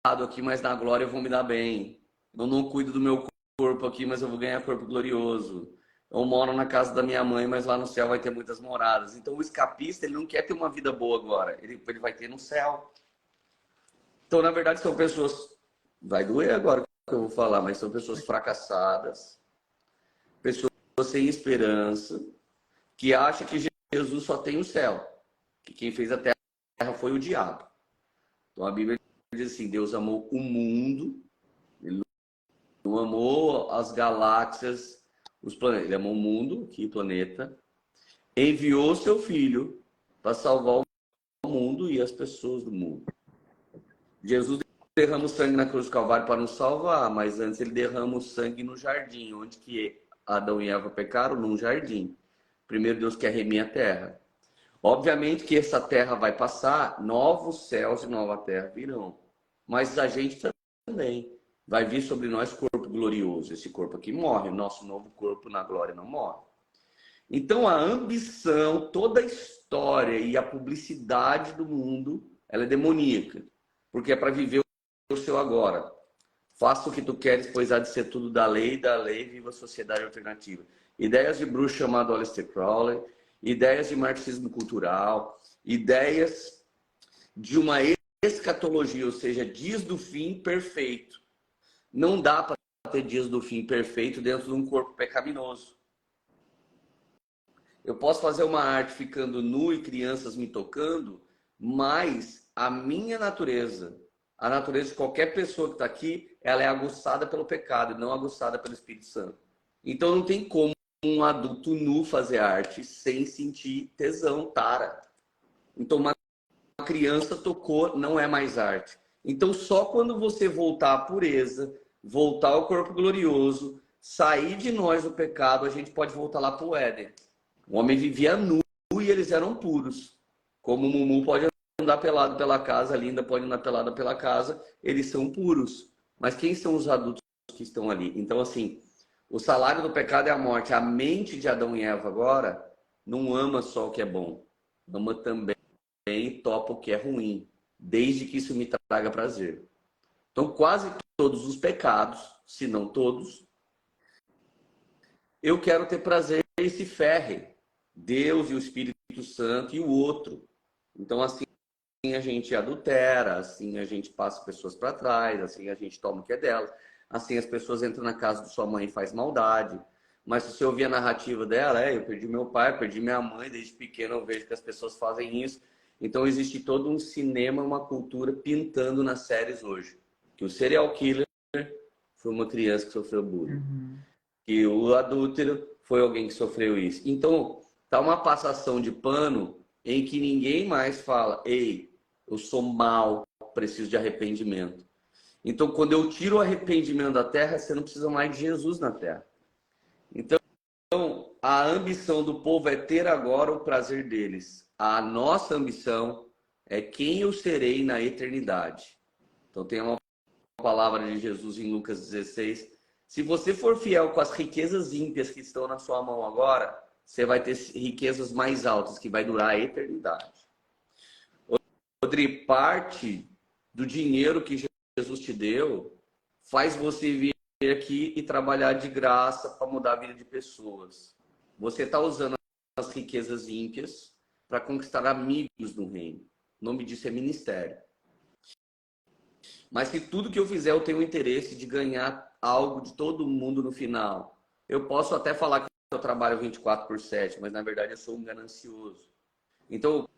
errado aqui, mas na glória eu vou me dar bem. Eu não cuido do meu corpo aqui, mas eu vou ganhar corpo glorioso. Eu moro na casa da minha mãe, mas lá no céu vai ter muitas moradas. Então, o escapista, ele não quer ter uma vida boa agora. Ele vai ter no céu. Então, na verdade, são pessoas... Vai doer agora o que eu vou falar, mas são pessoas fracassadas, pessoas sem esperança, que acham que Jesus só tem o céu. Que quem fez a terra foi o diabo. Então, a Bíblia diz assim, Deus amou o mundo, ele não amou as galáxias, os planetas. Ele amou o mundo, que planeta, enviou seu filho para salvar o mundo e as pessoas do mundo. Jesus derrama o sangue na cruz do Calvário para nos salvar, mas antes ele derrama o sangue no jardim, onde que Adão e Eva pecaram? Num jardim. Primeiro Deus quer remir a terra. Obviamente que essa terra vai passar, novos céus e nova terra virão. Mas a gente também vai vir sobre nós corpo glorioso. Esse corpo aqui morre, o nosso novo corpo na glória não morre. Então a ambição, toda a história e a publicidade do mundo, ela é demoníaca. Porque é para viver o seu agora. Faça o que tu queres, pois há de ser tudo da lei, viva a sociedade alternativa. Ideias de bruxo chamado Aleister Crowley, ideias de marxismo cultural, ideias de uma escatologia, ou seja, dias do fim perfeito. Não dá para ter dias do fim perfeito dentro de um corpo pecaminoso. Eu posso fazer uma arte ficando nu e crianças me tocando, mas a minha natureza, a natureza de qualquer pessoa que está aqui, ela é aguçada pelo pecado e não aguçada pelo Espírito Santo. Então não tem como um adulto nu fazer arte sem sentir tesão, tara. Então uma criança tocou, não é mais arte. Então só quando você voltar à pureza, voltar ao corpo glorioso, sair de nós do pecado, a gente pode voltar lá para o Éden. O homem vivia nu e eles eram puros. Como o Mumu pode andar pelado pela casa, a Linda pode andar pelada pela casa, eles são puros. Mas quem são os adultos que estão ali? Então, assim, o salário do pecado é a morte. A mente de Adão e Eva agora não ama só o que é bom, ama também e topa o que é ruim, desde que isso me traga prazer. Então, quase todos os pecados, se não todos, eu quero ter prazer e se ferre. Deus e o Espírito Santo e o outro. Então, assim a gente adultera, assim a gente passa pessoas para trás, assim a gente toma o que é dela, assim as pessoas entram na casa de sua mãe e faz maldade. Mas se você ouvir a narrativa dela, eu perdi meu pai, perdi minha mãe, desde pequeno eu vejo que as pessoas fazem isso. Então existe todo um cinema, uma cultura pintando nas séries hoje. Que o serial killer foi uma criança que sofreu bullying. Que o adúltero foi alguém que sofreu isso. Então, tá uma passação de pano em que ninguém mais fala, ei, eu sou mal, preciso de arrependimento. Então, quando eu tiro o arrependimento da terra, você não precisa mais de Jesus na terra. Então, a ambição do povo é ter agora o prazer deles. A nossa ambição é quem eu serei na eternidade. Então, tem uma palavra de Jesus em Lucas 16. Se você for fiel com as riquezas ímpias que estão na sua mão agora, você vai ter riquezas mais altas, que vai durar a eternidade. Outra parte do dinheiro que Jesus te deu faz você vir aqui e trabalhar de graça para mudar a vida de pessoas. Você está usando as riquezas ímpias para conquistar amigos no reino. O nome disso é ministério. Mas se tudo que eu fizer eu tenho o interesse de ganhar algo de todo mundo no final, eu posso até falar que eu trabalho 24/7, mas na verdade eu sou um ganancioso. Então,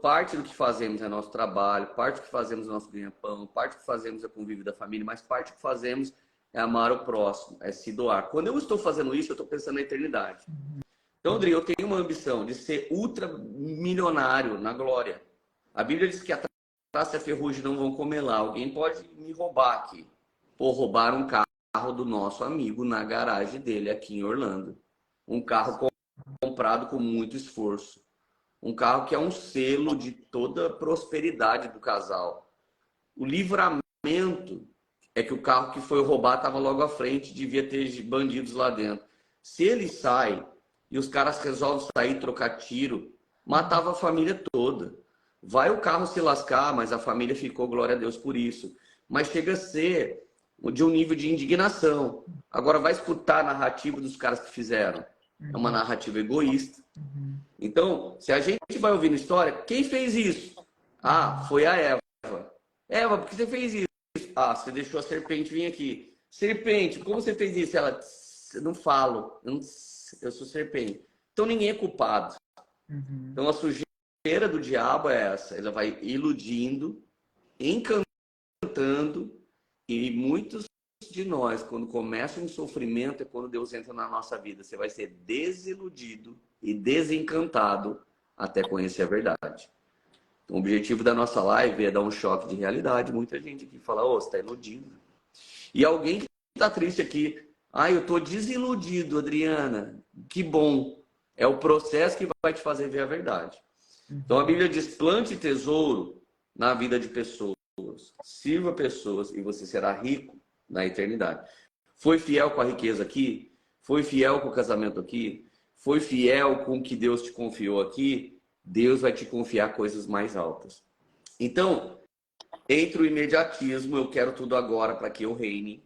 parte do que fazemos é nosso trabalho, parte do que fazemos é nosso ganha-pão, parte do que fazemos é convívio da família, mas parte do que fazemos é amar o próximo, é se doar. Quando eu estou fazendo isso, eu estou pensando na eternidade. Então, André, eu tenho uma ambição de ser ultramilionário na glória. A Bíblia diz que a traça e a ferrugem não vão comer lá. Alguém pode me roubar aqui. Ou roubar um carro do nosso amigo na garagem dele aqui em Orlando. Um carro comprado com muito esforço. Um carro que é um selo de toda a prosperidade do casal. O livramento é que o carro que foi roubado estava logo à frente, devia ter bandidos lá dentro. Se ele sai e os caras resolvem sair, trocar tiro, matava a família toda. Vai o carro se lascar, mas a família ficou, glória a Deus por isso. Mas chega a ser de um nível de indignação. Agora vai escutar a narrativa dos caras que fizeram. É uma narrativa egoísta. Então, se a gente vai ouvindo história, quem fez isso? Ah, foi a Eva. Eva, por que você fez isso? Ah, você deixou a serpente vir aqui. Serpente, como você fez isso? Ela, eu não falo, eu sou serpente. Então ninguém é culpado. Então a sujeira do diabo é essa. Ela vai iludindo, encantando, e muitos de nós, quando começa um sofrimento, é quando Deus entra na nossa vida. Você vai ser desiludido e desencantado até conhecer a verdade. Então, o objetivo da nossa live é dar um choque de realidade. Muita gente aqui fala, ô, você está iludindo. E alguém que está triste aqui, ah, eu estou desiludido, Adriana. Que bom. É o processo que vai te fazer ver a verdade. Então, a Bíblia diz, plante tesouro na vida de pessoas. Sirva pessoas e você será rico na eternidade. Foi fiel com a riqueza aqui? Foi fiel com o casamento aqui? Foi fiel com o que Deus te confiou aqui? Deus vai te confiar coisas mais altas. Então, entre o imediatismo, eu quero tudo agora para que eu reine.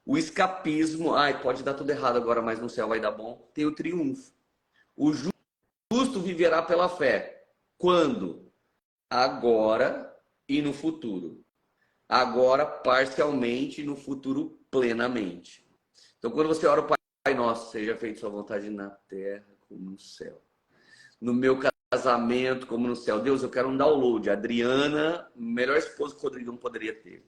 O escapismo, ai, pode dar tudo errado agora, mas no céu vai dar bom. Tem o triunfo. O justo viverá pela fé. Quando? Agora e no futuro. Agora parcialmente, no futuro plenamente. Então, quando você ora o Pai Nosso, seja feita sua vontade na terra como no céu. No meu casamento como no céu. Deus, eu quero um download. Adriana, melhor esposa que o Rodrigo não poderia ter.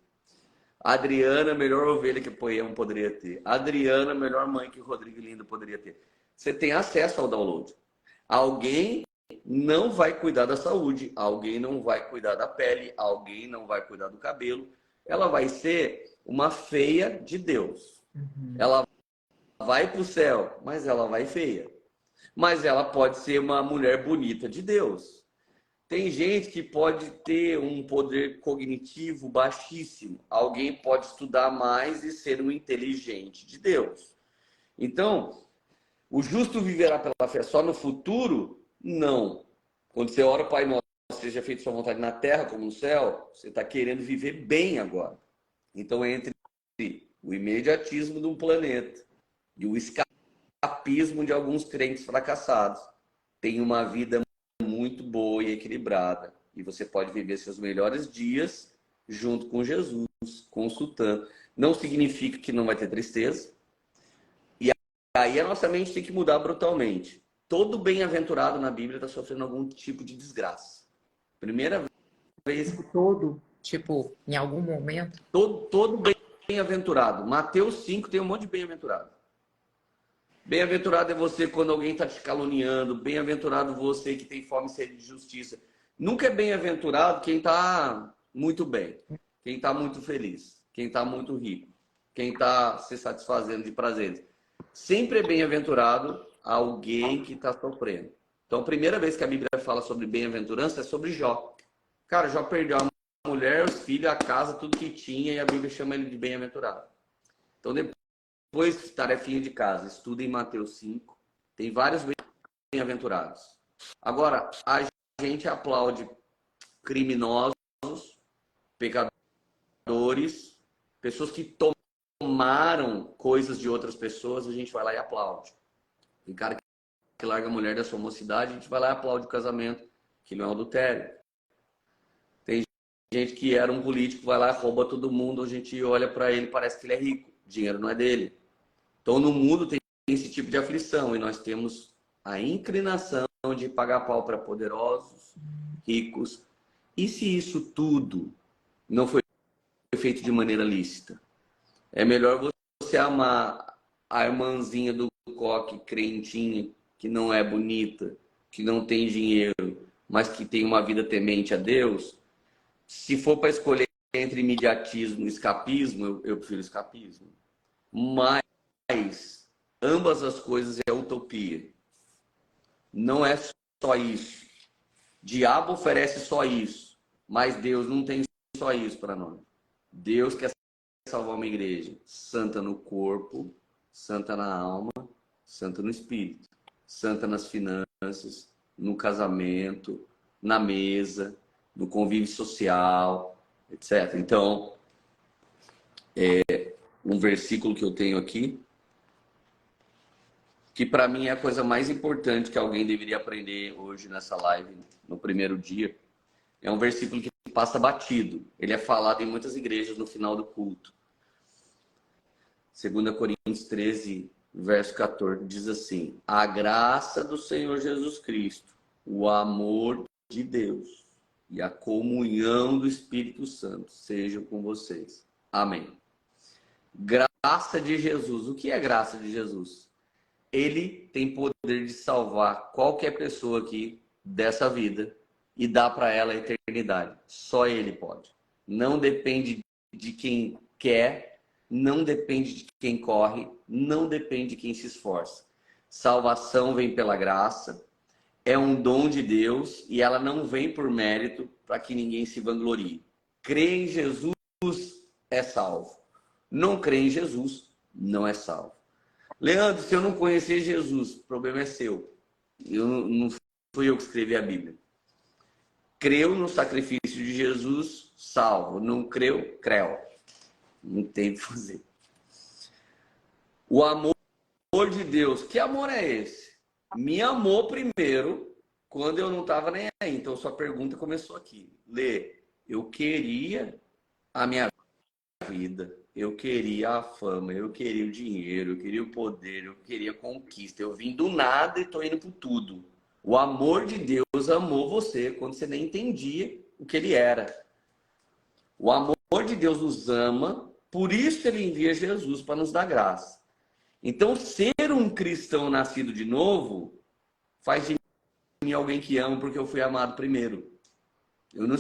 Adriana, melhor ovelha que o Poema poderia ter. Adriana, melhor mãe que o Rodrigo Lindo poderia ter. Você tem acesso ao download. Alguém não vai cuidar da saúde, alguém não vai cuidar da pele, alguém não vai cuidar do cabelo. Ela vai ser uma feia de Deus. Ela vai para o céu, mas ela vai feia. Mas ela pode ser uma mulher bonita de Deus. Tem gente que pode ter um poder cognitivo baixíssimo. Alguém pode estudar mais e ser um inteligente de Deus. Então, o justo viverá pela fé só no futuro? Não. Quando você ora, Pai Nosso, seja feita sua vontade na terra como no céu, você está querendo viver bem agora. Então, entre o imediatismo de um planeta e o escapismo de alguns crentes fracassados, tem uma vida muito boa e equilibrada. E você pode viver seus melhores dias junto com Jesus, consultando. Não significa que não vai ter tristeza. E aí a nossa mente tem que mudar brutalmente. Todo bem-aventurado na Bíblia está sofrendo algum tipo de desgraça. Primeira vez. Todo. Tipo, em algum momento. Todo bem-aventurado. Mateus 5 tem um monte de bem-aventurado. Bem-aventurado é você quando alguém está te caluniando. Bem-aventurado você que tem fome e sede de justiça. Nunca é bem-aventurado quem está muito bem. Quem está muito feliz. Quem está muito rico. Quem está se satisfazendo de prazeres. Sempre é bem-aventurado alguém que está sofrendo. Então, a primeira vez que a Bíblia fala sobre bem-aventurança é sobre Jó. Cara, Jó perdeu a mulher, os filhos, a casa, tudo que tinha, e a Bíblia chama ele de bem-aventurado. Então, depois, tarefinha de casa, estuda em Mateus 5. Tem vários bem-aventurados. Agora, a gente aplaude criminosos, pecadores, pessoas que tomaram coisas de outras pessoas, a gente vai lá e aplaude. Tem cara que larga a mulher da sua mocidade, a gente vai lá e aplaude o casamento, que não é um adultério. Tem gente que era um político, vai lá e rouba todo mundo, a gente olha para ele, parece que ele é rico, o dinheiro não é dele. Então, no mundo tem esse tipo de aflição, e nós temos a inclinação de pagar pau para poderosos, ricos. E se isso tudo não foi feito de maneira lícita? É melhor você amar a irmãzinha do coque, crentinha, que não é bonita, que não tem dinheiro, mas que tem uma vida temente a Deus. Se for para escolher entre imediatismo e escapismo, eu prefiro escapismo. Mas ambas as coisas é utopia. não é só isso. Diabo oferece só isso, mas Deus não tem só isso para nós. Deus quer salvar uma igreja santa no corpo, santa na alma, santa no espírito, santa nas finanças, no casamento, na mesa, no convívio social, etc. Então, um versículo que eu tenho aqui, que para mim é a coisa mais importante que alguém deveria aprender hoje nessa live, no primeiro dia, é um versículo que passa batido. Ele é falado em muitas igrejas no final do culto. 2 Coríntios 13, verso 14, diz assim: a graça do Senhor Jesus Cristo, o amor de Deus e a comunhão do Espírito Santo sejam com vocês. Amém. Graça de Jesus. O que é graça de Jesus? Ele tem poder de salvar qualquer pessoa aqui dessa vida e dar para ela a eternidade. Só Ele pode. Não depende de quem quer, não depende de quem corre, não depende de quem se esforça. Salvação vem pela graça, é um dom de Deus e ela não vem por mérito para que ninguém se vanglorie. Crê em Jesus é salvo. Não crê em Jesus não é salvo. Leandro, se eu não conhecer Jesus, o problema é seu. Não fui eu que escrevi a Bíblia. Creu no sacrifício de Jesus, salvo. Não creu, creu. Não tem o que fazer. O amor de Deus. Que amor é esse? Me amou primeiro quando eu não estava nem aí. Então, sua pergunta começou aqui. Lê, eu queria a minha vida. Eu queria a fama, eu queria o dinheiro, eu queria o poder, eu queria a conquista. Eu vim do nada e estou indo por tudo. O amor de Deus amou você quando você nem entendia o que ele era. O amor de Deus nos ama, por isso ele envia Jesus para nos dar graça. Então, ser um cristão nascido de novo faz de mim alguém que ama porque eu fui amado primeiro. Eu não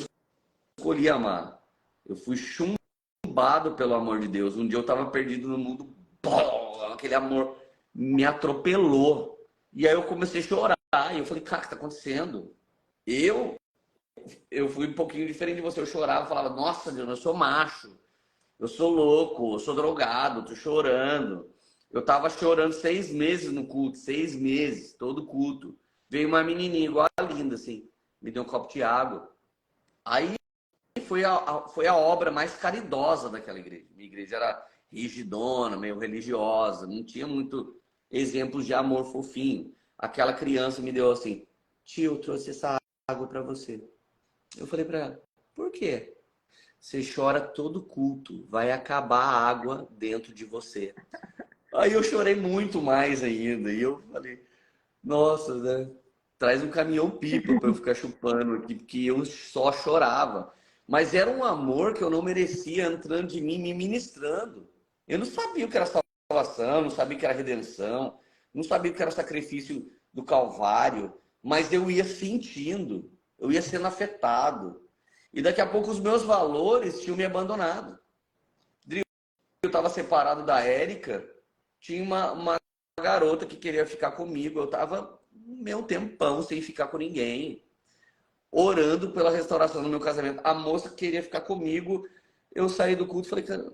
escolhi amar. Eu fui chumbado pelo amor de Deus. Um dia eu estava perdido no mundo, aquele amor me atropelou. E aí eu comecei a chorar. E eu falei, cara, o que está acontecendo? Eu fui um pouquinho diferente de você. Eu chorava, falava, nossa Deus, eu sou macho. Eu sou louco, eu sou drogado, tô chorando. Eu tava chorando 6 meses no culto, 6 meses, todo culto. Veio uma menininha igual a linda, assim, me deu um copo de água. Aí foi a obra mais caridosa daquela igreja. Minha igreja era rigidona, meio religiosa, não tinha muito exemplos de amor fofinho. Aquela criança me deu assim, tio, eu trouxe essa água para você. Eu falei para ela, por quê? Você chora todo culto, vai acabar a água dentro de você. Aí eu chorei muito mais ainda. E eu falei, nossa, né? Traz um caminhão-pipa para eu ficar chupando aqui, porque eu só chorava. Mas era um amor que eu não merecia entrando de mim, me ministrando. Eu não sabia o que era salvação, não sabia o que era redenção, não sabia o que era o sacrifício do Calvário, mas eu ia sentindo, eu ia sendo afetado. E daqui a pouco os meus valores tinham me abandonado. Eu estava separado da Érica, tinha uma garota que queria ficar comigo. Eu estava meu tempão sem ficar com ninguém, orando pela restauração do meu casamento. A moça queria ficar comigo. Eu saí do culto e falei, cara,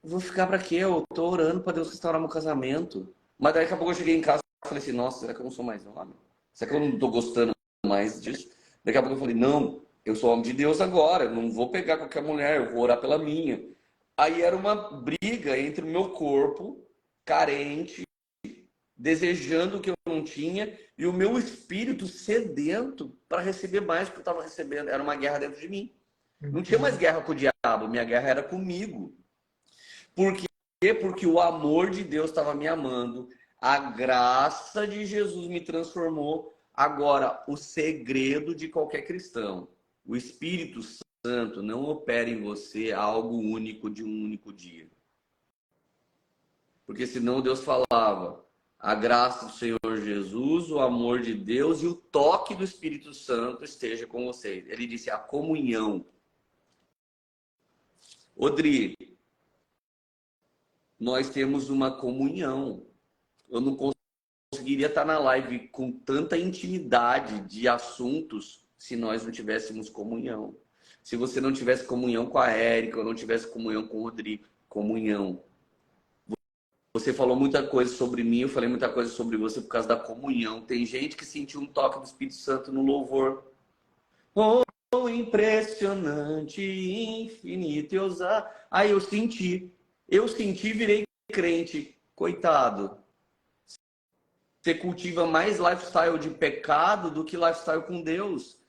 vou ficar para quê? Eu tô orando para Deus restaurar meu casamento. Mas daqui a pouco eu cheguei em casa e falei assim, nossa, será que eu não sou mais homem? Será que eu não tô gostando mais disso? Daqui a pouco eu falei, não, eu sou homem de Deus agora, eu não vou pegar qualquer mulher, eu vou orar pela minha. Aí era uma briga entre o meu corpo, carente, desejando o que eu não tinha, e o meu espírito sedento para receber mais do que eu estava recebendo. Era uma guerra dentro de mim. Não tinha mais guerra com o diabo, minha guerra era comigo. Por quê? Porque o amor de Deus estava me amando, a graça de Jesus me transformou. Agora, o segredo de qualquer cristão, o Espírito Santo não opera em você algo único de um único dia. Porque senão Deus falava, a graça do Senhor Jesus, o amor de Deus e o toque do Espírito Santo esteja com vocês. Ele disse a comunhão. Odri, nós temos uma comunhão. Eu não conseguiria estar na live com tanta intimidade de assuntos se nós não tivéssemos comunhão. Se você não tivesse comunhão com a Érica, ou não tivesse comunhão com o Rodrigo, comunhão. Você falou muita coisa sobre mim, eu falei muita coisa sobre você por causa da comunhão. Tem gente que sentiu um toque do Espírito Santo no louvor. Oh, impressionante, infinito, Aí eu senti, virei crente. Coitado. Você cultiva mais lifestyle de pecado do que lifestyle com Deus.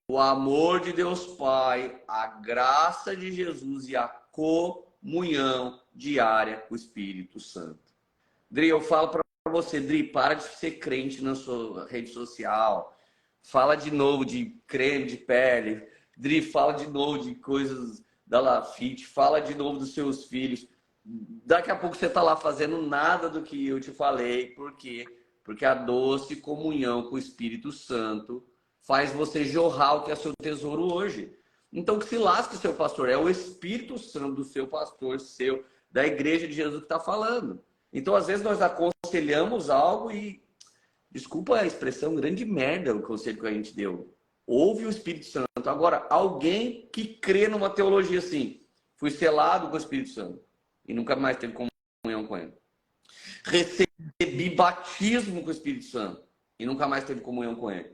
O amor de Deus Pai, a graça de Jesus e a comunhão diária com o Espírito Santo. Dri, eu falo para você, Dri, para de ser crente na sua rede social. Fala de novo de creme de pele. Dri, fala de novo de coisas da Lafite. Fala de novo dos seus filhos. Daqui a pouco você está lá fazendo nada do que eu te falei. Por quê? Porque a doce comunhão com o Espírito Santo faz você jorrar o que é seu tesouro hoje. Então que se lasque seu pastor. É o Espírito Santo do seu pastor, seu, da igreja de Jesus que está falando. Então às vezes nós aconselhamos algo e, desculpa a expressão, grande merda o conselho que a gente deu. Ouve o Espírito Santo. Agora, alguém que crê numa teologia assim, fui selado com o Espírito Santo e nunca mais teve comunhão com ele. Recebi batismo com o Espírito Santo e nunca mais teve comunhão com ele.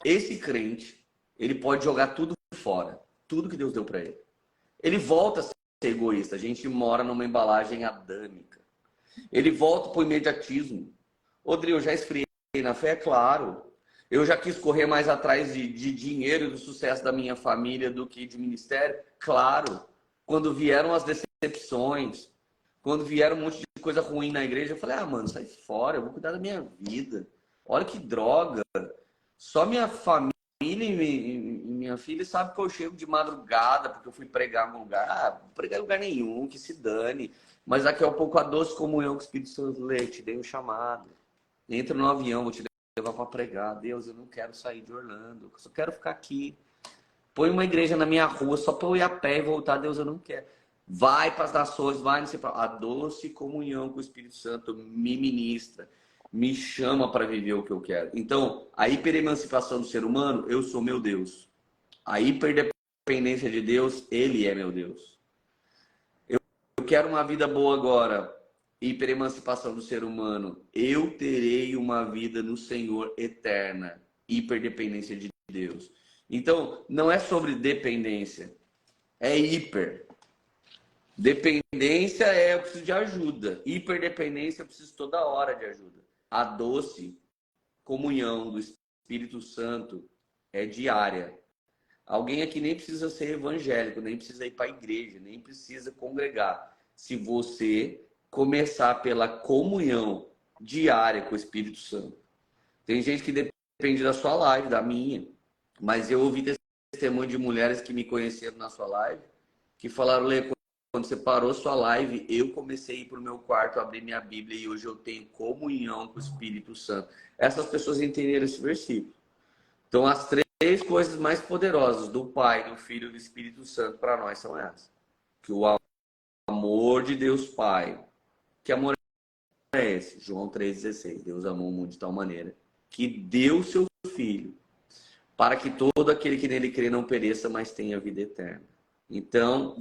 Esse crente, ele pode jogar tudo fora, tudo que Deus deu para ele. Ele volta a ser egoísta. A gente mora numa embalagem adâmica. Ele volta para o imediatismo. Rodrigo, eu já esfriei na fé, é claro. Eu já quis correr mais atrás de dinheiro e do sucesso da minha família do que de ministério, claro. Quando vieram as decepções, quando vieram um monte de coisa ruim na igreja, eu falei, mano, sai fora, eu vou cuidar da minha vida. Olha que droga. Só minha família e minha filha sabe que eu chego de madrugada porque eu fui pregar em um lugar. Não pregar em lugar nenhum, que se dane. Mas daqui a pouco a doce comunhão com o Espírito Santo, te dei um chamado. Entra no avião, vou te levar para pregar. Deus, eu não quero sair de Orlando, eu só quero ficar aqui. Põe uma igreja na minha rua só para eu ir a pé e voltar. Deus, eu não quero. Vai para as nações, vai, não sei para. A doce comunhão com o Espírito Santo me ministra, me chama para viver o que eu quero. Então, a hiperemancipação do ser humano, eu sou meu Deus. A hiperdependência de Deus, Ele é meu Deus. Eu quero uma vida boa agora. Hiperemancipação do ser humano, eu terei uma vida no Senhor eterna. Hiperdependência de Deus. Então, não é sobre dependência, é hiper. Dependência é eu preciso de ajuda. Hiperdependência eu preciso toda hora de ajuda. A doce comunhão do Espírito Santo é diária. Alguém aqui nem precisa ser evangélico, nem precisa ir para a igreja, nem precisa congregar. Se você começar pela comunhão diária com o Espírito Santo. Tem gente que depende da sua live, da minha. Mas eu ouvi testemunho de mulheres que me conheceram na sua live, que falaram, Lê, quando você parou sua live, eu comecei a ir para o meu quarto, abrir minha Bíblia e hoje eu tenho comunhão com o Espírito Santo. Essas pessoas entenderam esse versículo. Então, as três coisas mais poderosas do Pai, do Filho e do Espírito Santo para nós são essas. Que o amor de Deus Pai. Que amor é esse? João 3,16. Deus amou o mundo de tal maneira que deu seu Filho para que todo aquele que nele crê não pereça, mas tenha vida eterna. Então,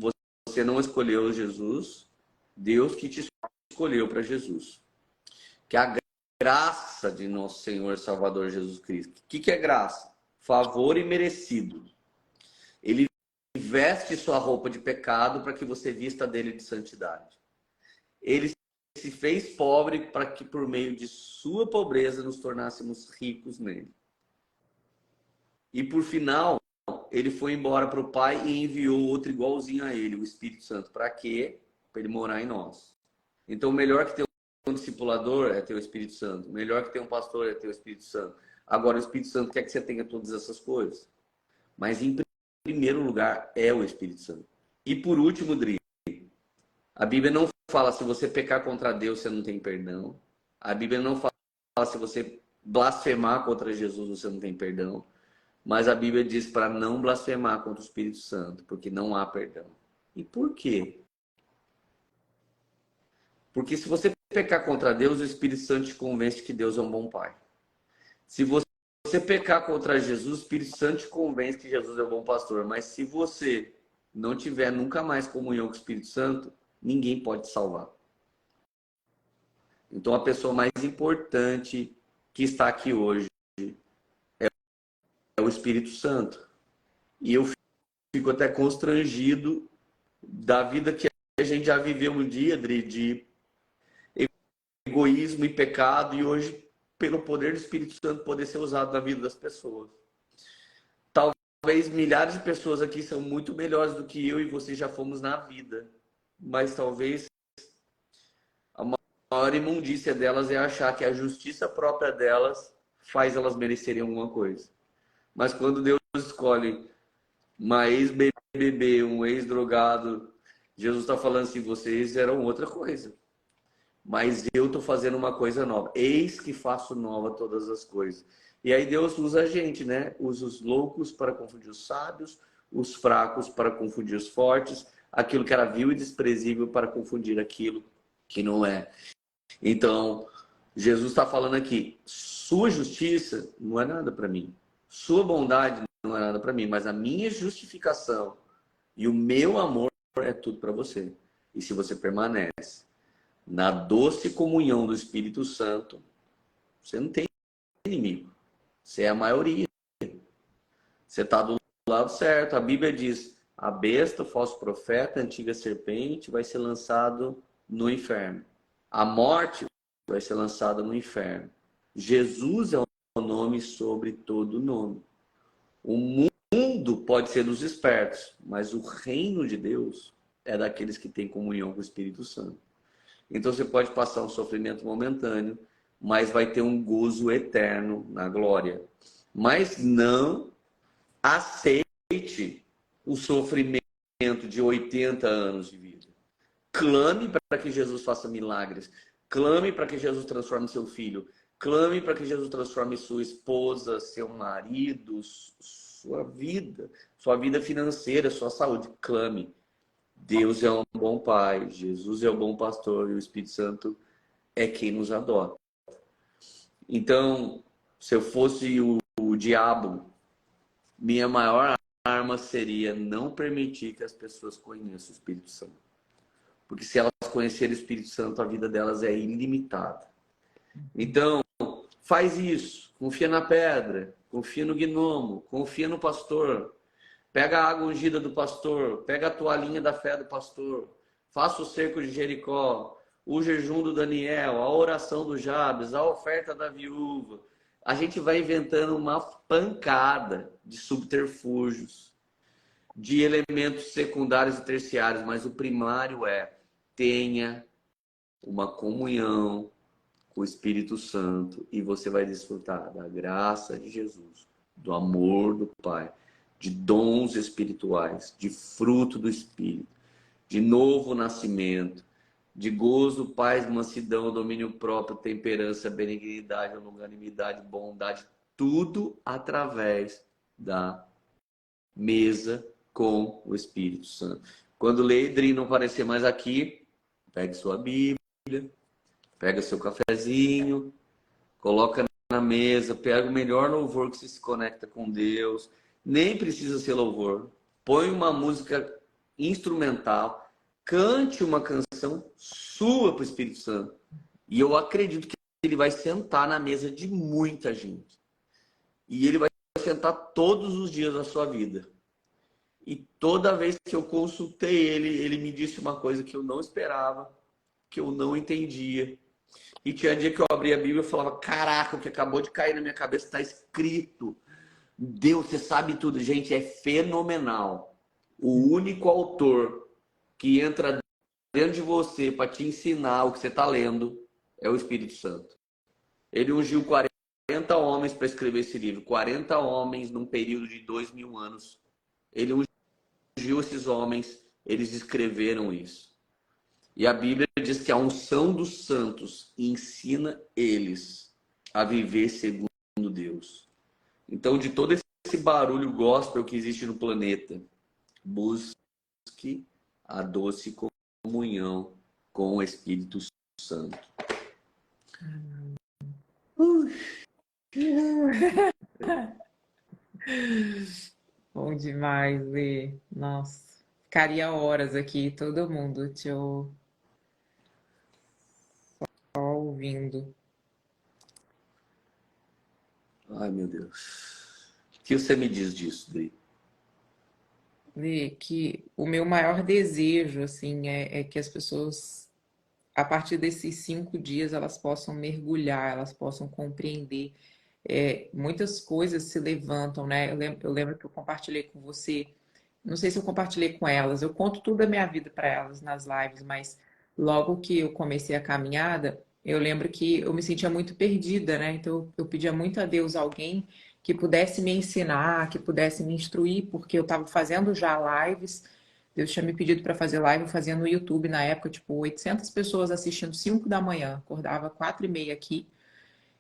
você não escolheu Jesus, Deus que te escolheu para Jesus. Que a graça de nosso Senhor Salvador Jesus Cristo. O que é graça? Favor imerecido. Ele veste sua roupa de pecado para que você vista dele de santidade. Ele se fez pobre para que por meio de sua pobreza nos tornássemos ricos nele. E por final, ele foi embora para o Pai e enviou outro igualzinho a ele, o Espírito Santo. Para quê? Para ele morar em nós. Então, o melhor que ter um discipulador é ter o Espírito Santo. O melhor que ter um pastor é ter o Espírito Santo. Agora, o Espírito Santo quer que você tenha todas essas coisas. Mas, em primeiro lugar, é o Espírito Santo. E por último, Dri, a Bíblia não fala se você pecar contra Deus, você não tem perdão. A Bíblia não fala se você blasfemar contra Jesus, você não tem perdão. Mas a Bíblia diz para não blasfemar contra o Espírito Santo, porque não há perdão. E por quê? Porque se você pecar contra Deus, o Espírito Santo te convence que Deus é um bom pai. Se você pecar contra Jesus, o Espírito Santo te convence que Jesus é um bom pastor. Mas se você não tiver nunca mais comunhão com o Espírito Santo, ninguém pode te salvar. Então a pessoa mais importante que está aqui hoje é o Espírito Santo. E eu fico até constrangido da vida que a gente já viveu um dia, Adri, de egoísmo e pecado, e hoje, pelo poder do Espírito Santo, poder ser usado na vida das pessoas. Talvez milhares de pessoas aqui são muito melhores do que eu e você já fomos na vida, mas talvez a maior imundícia delas é achar que a justiça própria delas faz elas merecerem alguma coisa. Mas quando Deus escolhe uma ex-BBB, um ex-drogado, Jesus está falando assim, vocês eram outra coisa. Mas eu estou fazendo uma coisa nova. Eis que faço nova todas as coisas. E aí Deus usa a gente, né? Usa os loucos para confundir os sábios, os fracos para confundir os fortes, aquilo que era vil e desprezível para confundir aquilo que não é. Então, Jesus está falando aqui, sua justiça não é nada para mim. Sua bondade não é nada para mim, mas a minha justificação e o meu amor é tudo para você. E se você permanece na doce comunhão do Espírito Santo, você não tem inimigo. Você é a maioria. Você está do lado certo. A Bíblia diz, a besta, o falso profeta, a antiga serpente, vai ser lançado no inferno. A morte vai ser lançada no inferno. Jesus é o nome sobre todo nome. O mundo pode ser dos espertos, mas o reino de Deus é daqueles que têm comunhão com o Espírito Santo. Então você pode passar um sofrimento momentâneo, mas vai ter um gozo eterno na glória. Mas não aceite o sofrimento de 80 anos de vida. Clame para que Jesus faça milagres. Clame para que Jesus transforme seu filho. Clame para que Jesus transforme sua esposa, seu marido, sua vida financeira, sua saúde. Clame. Deus é um bom pai, Jesus é o bom pastor e o Espírito Santo é quem nos adota. Então, se eu fosse o diabo, minha maior arma seria não permitir que as pessoas conheçam o Espírito Santo. Porque se elas conhecerem o Espírito Santo, a vida delas é ilimitada. Então, faz isso. Confia na pedra, confia no gnomo, confia no pastor. Pega a água ungida do pastor, pega a toalhinha da fé do pastor, faça o cerco de Jericó, o jejum do Daniel, a oração do Jabes, a oferta da viúva. A gente vai inventando uma pancada de subterfúgios, de elementos secundários e terciários, mas o primário é tenha uma comunhão com o Espírito Santo e você vai desfrutar da graça de Jesus, do amor do Pai, de dons espirituais, de fruto do Espírito, de novo nascimento, de gozo, paz, mansidão, domínio próprio, temperança, benignidade, longanimidade, bondade, tudo através da mesa com o Espírito Santo. Quando o Leidrin não aparecer mais aqui, pegue sua Bíblia, pega seu cafezinho, coloca na mesa, pega o melhor louvor que você se conecta com Deus. Nem precisa ser louvor. Põe uma música instrumental, cante uma canção sua para o Espírito Santo. E eu acredito que ele vai sentar na mesa de muita gente. E ele vai sentar todos os dias da sua vida. E toda vez que eu consultei ele, ele me disse uma coisa que eu não esperava, que eu não entendia. E tinha dia que eu abria a Bíblia e falava, caraca, o que acabou de cair na minha cabeça está escrito. Deus, você sabe tudo. Gente, é fenomenal. O único autor que entra dentro de você para te ensinar o que você está lendo é o Espírito Santo. Ele ungiu 40 homens para escrever esse livro. 40 homens num período de 2000 anos. Ele ungiu esses homens, eles escreveram isso. E a Bíblia diz que a unção dos santos ensina eles a viver segundo Deus. Então, de todo esse barulho gospel que existe no planeta, busque a doce comunhão com o Espírito Santo. Bom demais, Lê. Nossa, ficaria horas aqui, todo mundo te ouvindo. Ai, meu Deus. O que você me diz disso, Dri? Lê, que o meu maior desejo, assim, é que as pessoas, a partir desses 5 dias, elas possam mergulhar, elas possam compreender. Muitas coisas se levantam, né? Eu lembro que eu compartilhei com você, não sei se eu compartilhei com elas, eu conto tudo da minha vida para elas nas lives, mas logo que eu comecei a caminhada, eu lembro que eu me sentia muito perdida, né? Então eu pedia muito a Deus alguém que pudesse me ensinar, que pudesse me instruir, porque eu estava fazendo já lives. Deus tinha me pedido para fazer live, eu fazia no YouTube na época, tipo, 800 pessoas assistindo 5 da manhã, acordava 4h30 aqui.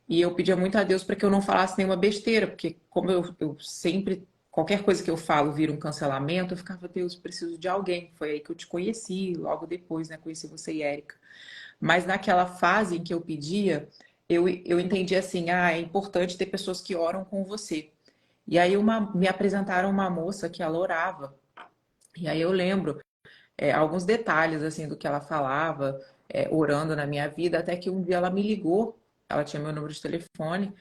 E eu pedia muito a Deus para que eu não falasse nenhuma besteira, porque como eu sempre, qualquer coisa que eu falo vira um cancelamento, eu ficava, Deus, preciso de alguém. Foi aí que eu te conheci, logo depois, né? Conheci você e Érica. Mas naquela fase em que eu pedia, eu entendi assim, é importante ter pessoas que oram com você. E aí me apresentaram uma moça que ela orava. E aí eu lembro alguns detalhes assim do que ela falava, orando na minha vida, até que um dia ela me ligou, ela tinha meu número de telefone,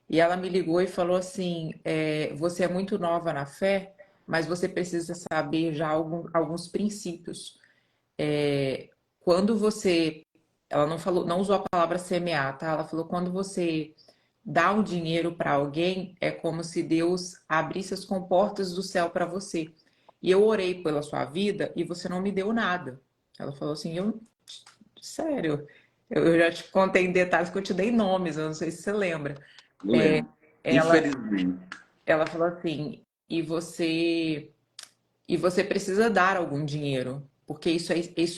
e ela me ligou e falou assim: você é muito nova na fé, mas você precisa saber já alguns princípios. Quando você. Ela não falou, não usou a palavra semear, tá? Ela falou: quando você dá um dinheiro para alguém, é como se Deus abrisse as comportas do céu para você. E eu orei pela sua vida e você não me deu nada. Ela falou assim: sério, eu já te contei em detalhes que eu te dei nomes, eu não sei se você lembra. Não lembro. Ela, Infelizmente. ela falou assim: e você precisa dar algum dinheiro, porque isso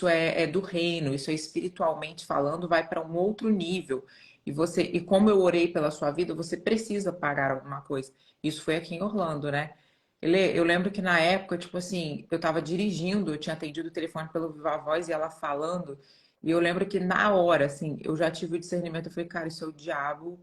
é do reino, isso é espiritualmente falando, vai para um outro nível. E como eu orei pela sua vida, você precisa pagar alguma coisa. Isso foi aqui em Orlando, né? Eu lembro que na época, tipo assim, eu tava dirigindo, eu tinha atendido o telefone pelo Viva Voz e ela falando, e eu lembro que na hora, assim, eu já tive o discernimento, eu falei, cara, isso é o diabo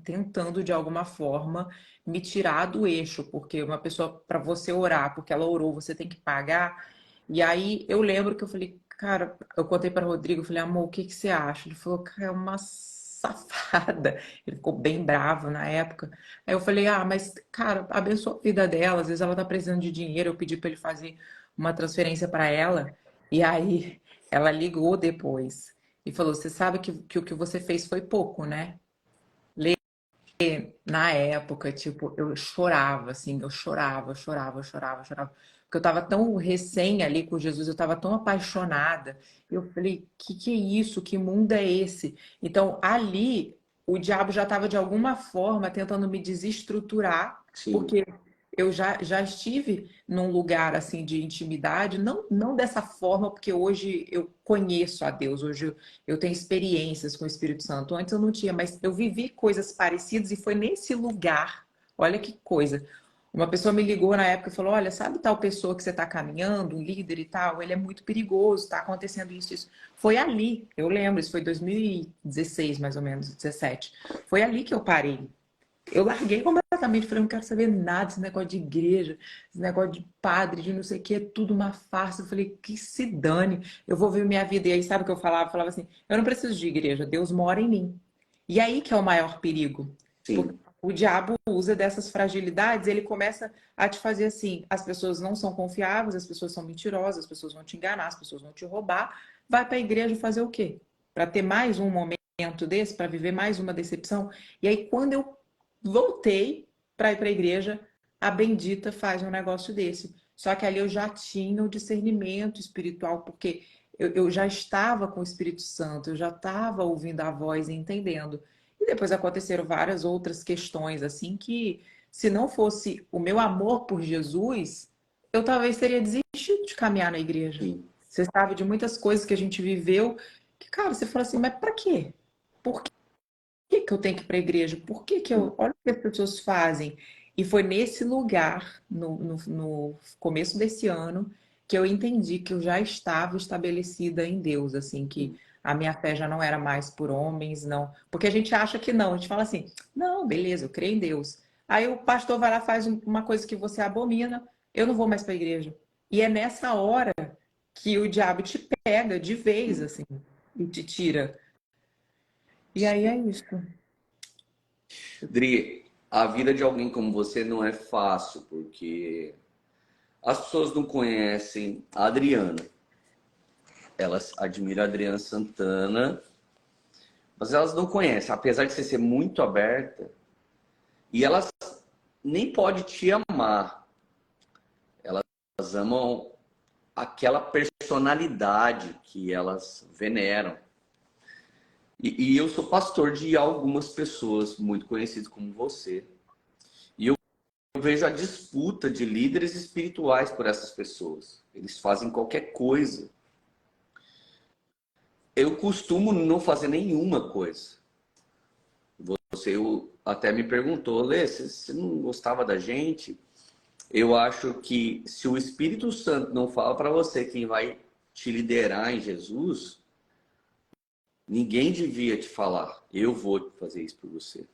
tentando de alguma forma me tirar do eixo, porque uma pessoa, para você orar, porque ela orou, você tem que pagar. E aí eu lembro que eu falei, cara, eu contei para Rodrigo, eu falei, amor, o que que você acha? Ele falou, cara, é uma safada. Ele ficou bem bravo na época. Aí eu falei, mas, cara, abençoa a vida dela, às vezes ela tá precisando de dinheiro, eu pedi para ele fazer uma transferência para ela. E aí ela ligou depois e falou, você sabe que o que você fez foi pouco, né? Na época, tipo, eu chorava, assim, eu chorava, chorava, chorava, chorava. Porque eu tava tão recém ali com Jesus, eu tava tão apaixonada. Eu falei, que é isso? Que mundo é esse? Então, ali, o diabo já estava de alguma forma tentando me desestruturar, Sim. porque eu já estive num lugar assim de intimidade, não dessa forma, porque hoje eu conheço a Deus, hoje eu tenho experiências com o Espírito Santo. Antes eu não tinha, mas eu vivi coisas parecidas e foi nesse lugar. Olha que coisa. Uma pessoa me ligou na época e falou: Olha, sabe tal pessoa que você está caminhando, um líder e tal? Ele é muito perigoso, está acontecendo isso, isso. Foi ali, eu lembro, isso foi 2016, mais ou menos, 17. Foi ali que eu parei. Eu larguei completamente, falei, não quero saber nada desse negócio de igreja, esse negócio de padre, de não sei o que, é tudo uma farsa. Eu falei, que se dane, eu vou ver minha vida. E aí, sabe o que eu falava? Eu falava assim, eu não preciso de igreja, Deus mora em mim. E aí que é o maior perigo. Porque Sim. o diabo usa dessas fragilidades, ele começa a te fazer assim, as pessoas não são confiáveis, as pessoas são mentirosas, as pessoas vão te enganar, as pessoas vão te roubar. Vai para a igreja fazer o quê? Para ter mais um momento desse, para viver mais uma decepção. E aí, quando eu voltei para ir para a igreja, a bendita faz um negócio desse. Só que ali eu já tinha o discernimento espiritual, porque eu já estava com o Espírito Santo, eu já estava ouvindo a voz e entendendo. E depois aconteceram várias outras questões, assim, que se não fosse o meu amor por Jesus, eu talvez teria desistido de caminhar na igreja. Sim. Você sabe de muitas coisas que a gente viveu, que, cara, você fala assim, mas para quê? Por que eu tenho que ir para a igreja? Por que que Sim. eu. Olha o que as pessoas fazem. E foi nesse lugar, no começo desse ano, que eu entendi que eu já estava estabelecida em Deus, assim, que a minha fé já não era mais por homens, não. Porque a gente acha que não, a gente fala assim, não, beleza, eu creio em Deus. Aí o pastor vai lá, faz uma coisa que você abomina, eu não vou mais para a igreja. E é nessa hora que o diabo te pega de vez, assim, e te tira. E aí é isso. Dri, a vida de alguém como você não é fácil, porque as pessoas não conhecem a Adriana. Elas admiram a Adriana Santana, mas elas não conhecem, apesar de você ser muito aberta, e elas nem podem te amar. Elas amam aquela personalidade que elas veneram. E eu sou pastor de algumas pessoas muito conhecidas como você. E eu vejo a disputa de líderes espirituais por essas pessoas. Eles fazem qualquer coisa. Eu costumo não fazer nenhuma coisa. Você até me perguntou, Lê, você não gostava da gente? Eu acho que se o Espírito Santo não fala para você quem vai te liderar em Jesus, ninguém devia te falar. Eu vou fazer isso por você.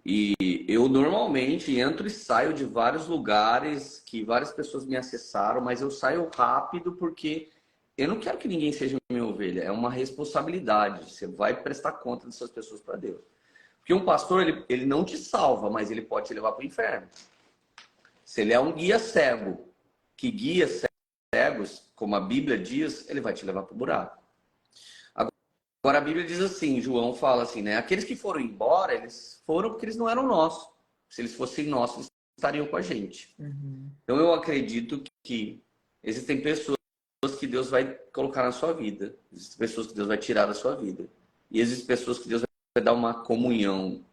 E eu normalmente entro e saio de vários lugares que várias pessoas me acessaram, mas eu saio rápido porque eu não quero que ninguém seja minha ovelha. É uma responsabilidade. Você vai prestar conta dessas pessoas para Deus. Porque um pastor, ele não te salva, mas ele pode te levar para o inferno. Se ele é um guia cego, que guia cegos, como a Bíblia diz, ele vai te levar para o buraco. Agora a Bíblia diz assim, João fala assim, né? Aqueles que foram embora, eles foram porque eles não eram nossos. Se eles fossem nossos, eles estariam com a gente. Uhum. Então eu acredito que existem pessoas que Deus vai colocar na sua vida. Existem pessoas que Deus vai tirar da sua vida. E existem pessoas que Deus vai dar uma comunhão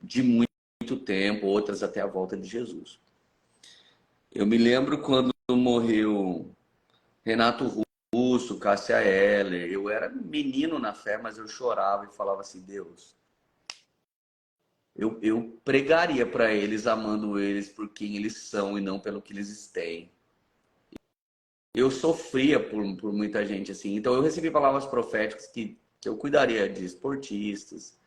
de muito tempo, outras até a volta de Jesus. Eu me lembro quando morreu Renato Russo, Cássia Eller. Eu era menino na fé, mas eu chorava e falava assim, Deus, eu pregaria para eles, amando eles por quem eles são e não pelo que eles têm. Eu sofria por muita gente assim. Então eu recebi palavras proféticas que eu cuidaria de esportistas,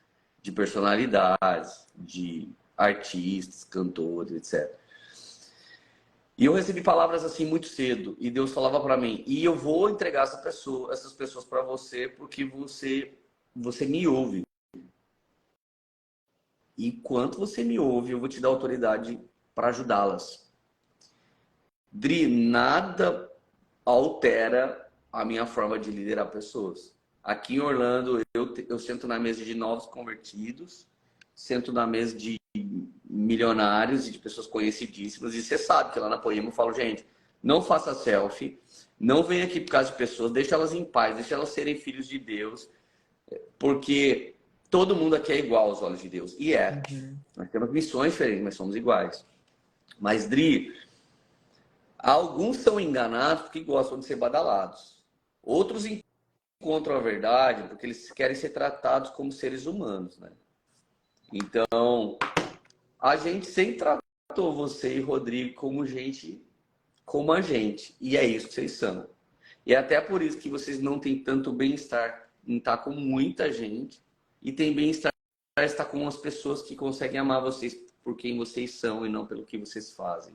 de personalidades, de artistas, cantores, etc. E eu recebi palavras assim muito cedo. E Deus falava para mim, e eu vou entregar essas pessoas para você porque você me ouve. E enquanto você me ouve, eu vou te dar autoridade para ajudá-las. Dri, nada altera a minha forma de liderar pessoas. Aqui em Orlando, eu sento na mesa de novos convertidos, sento na mesa de milionários e de pessoas conhecidíssimas. E você sabe que lá na Poema eu falo, gente, não faça selfie, não venha aqui por causa de pessoas, deixa elas em paz, deixa elas serem filhos de Deus, porque todo mundo aqui é igual aos olhos de Deus. E é. Uhum. Nós temos missões diferentes, mas somos iguais. Mas, Dri, alguns são enganados porque gostam de ser badalados. Outros encontram a verdade porque eles querem ser tratados como seres humanos, né? Então, a gente sempre tratou você e Rodrigo como gente, como a gente. E é isso que vocês são. E é até por isso que vocês não têm tanto bem-estar em estar com muita gente e tem bem-estar em estar com as pessoas que conseguem amar vocês por quem vocês são e não pelo que vocês fazem.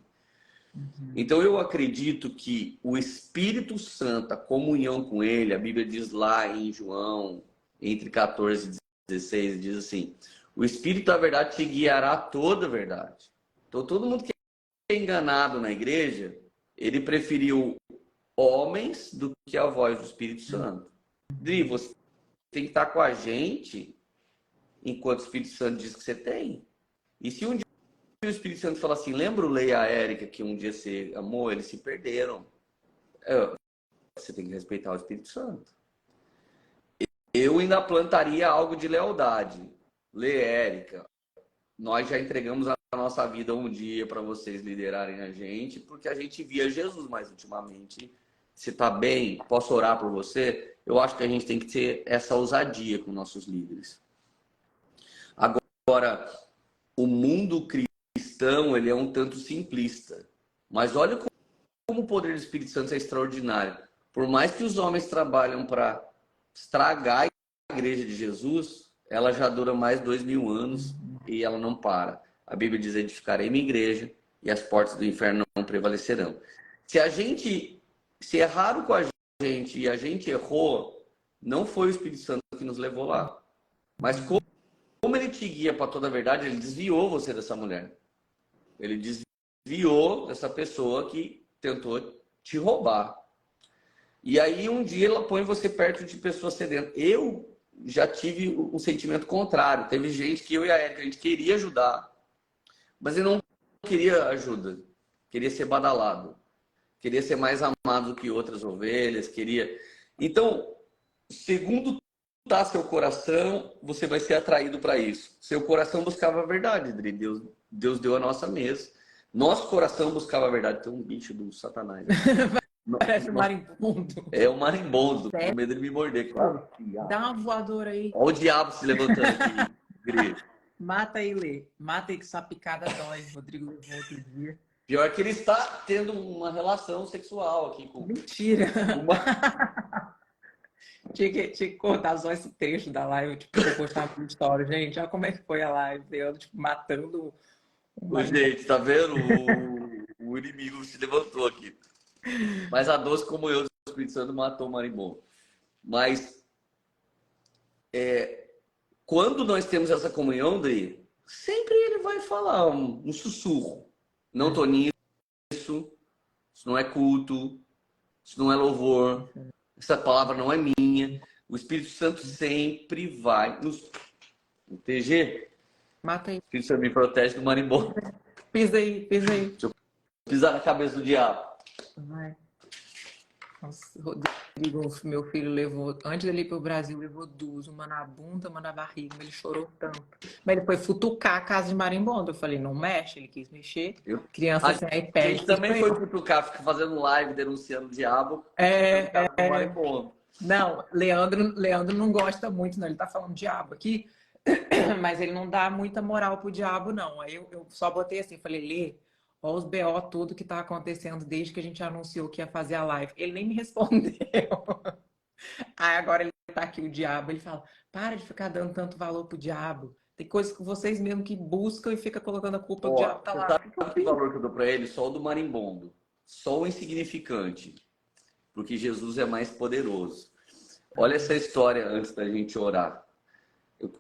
Uhum. Então eu acredito que o Espírito Santo, a comunhão com ele, a Bíblia diz lá em João, entre 14 e 16, diz assim, o Espírito da verdade te guiará a toda a verdade. Então todo mundo que é enganado na igreja, ele preferiu homens do que a voz do Espírito Santo. Dri, você tem que estar com a gente enquanto o Espírito Santo diz que você tem. E se um dia o Espírito Santo fala assim, lembra o Lei e a Érica que um dia você amou, eles se perderam. Você tem que respeitar o Espírito Santo. Eu ainda plantaria algo de lealdade. Lei e Érica, nós já entregamos a nossa vida um dia para vocês liderarem a gente, porque a gente via Jesus, mas ultimamente, se está bem, posso orar por você? Eu acho que a gente tem que ter essa ousadia com nossos líderes. Agora, o mundo cristão, ele é um tanto simplista. Mas olha como o poder do Espírito Santo é extraordinário. Por mais que os homens trabalham para estragar a igreja de Jesus, ela já dura mais 2000 anos e ela não para. A Bíblia diz: edificarei minha igreja e as portas do inferno não prevalecerão. Se erraram com a gente e a gente errou, não foi o Espírito Santo que nos levou lá. Mas como ele te guia para toda a verdade, ele desviou você dessa mulher. Ele desviou dessa pessoa que tentou te roubar. E aí um dia ela põe você perto de pessoas sedentas. Eu já tive um sentimento contrário. Teve gente que eu e a Érica, a gente queria ajudar, mas ele não queria ajuda. Queria ser badalado. Queria ser mais amado do que outras ovelhas. Queria... Então, segundo tá seu coração, você vai ser atraído para isso. Seu coração buscava a verdade, Dri. Deus deu a nossa mesa. Nosso coração buscava a verdade. Tem um bicho do Satanás. Parece um marimbondo. É um marimbondo, com medo de me morder. Claro. Dá uma voadora aí. Olha o diabo se levantando aqui, Gri. Mata aí, Lê. Mata aí que sua picada dói. Rodrigo levou outro dia. Pior que ele está tendo uma relação sexual aqui com... Mentira! Tinha que cortar só esse trecho da live, tipo, vou postar uma história. Gente, olha como é que foi a live. Eu, tipo, matando Gente, tá vendo? O inimigo se levantou aqui. Mas a doce como eu, o Espírito Santo matou o marimbondo. Mas quando nós temos essa comunhão, Dri, sempre ele vai falar um sussurro. Não tô nisso, isso não é culto, isso não é louvor, essa palavra não é minha. O Espírito Santo sempre vai nos proteger. Mata aí. O Espírito Santo me protege do marimbondo. Pisa aí, pisa aí. Deixa eu pisar na cabeça do diabo. Vai. Nossa, Rodrigo, meu filho levou, antes dele ir pro Brasil, levou duas, uma na bunda, uma na barriga, ele chorou tanto. Mas ele foi futucar a casa de marimbondo. Eu falei, não mexe, ele quis mexer. Criança sem iPad. A gente também foi futucar, fica fazendo live, denunciando o diabo. Marimbondo. Não, Leandro não gosta muito, não. Ele tá falando diabo aqui, mas ele não dá muita moral pro diabo, não. Aí eu só botei assim, falei, Lê, olha os BO, tudo que tá acontecendo desde que a gente anunciou que ia fazer a live. Ele nem me respondeu. Aí agora ele tá aqui, o diabo, ele fala, para de ficar dando tanto valor pro diabo. Tem coisas que vocês mesmo que buscam e fica colocando a culpa do diabo, tá lá. Sabe o valor que eu dou pra ele? Só o do marimbondo. Só o insignificante. Porque Jesus é mais poderoso. Olha essa história antes da gente orar.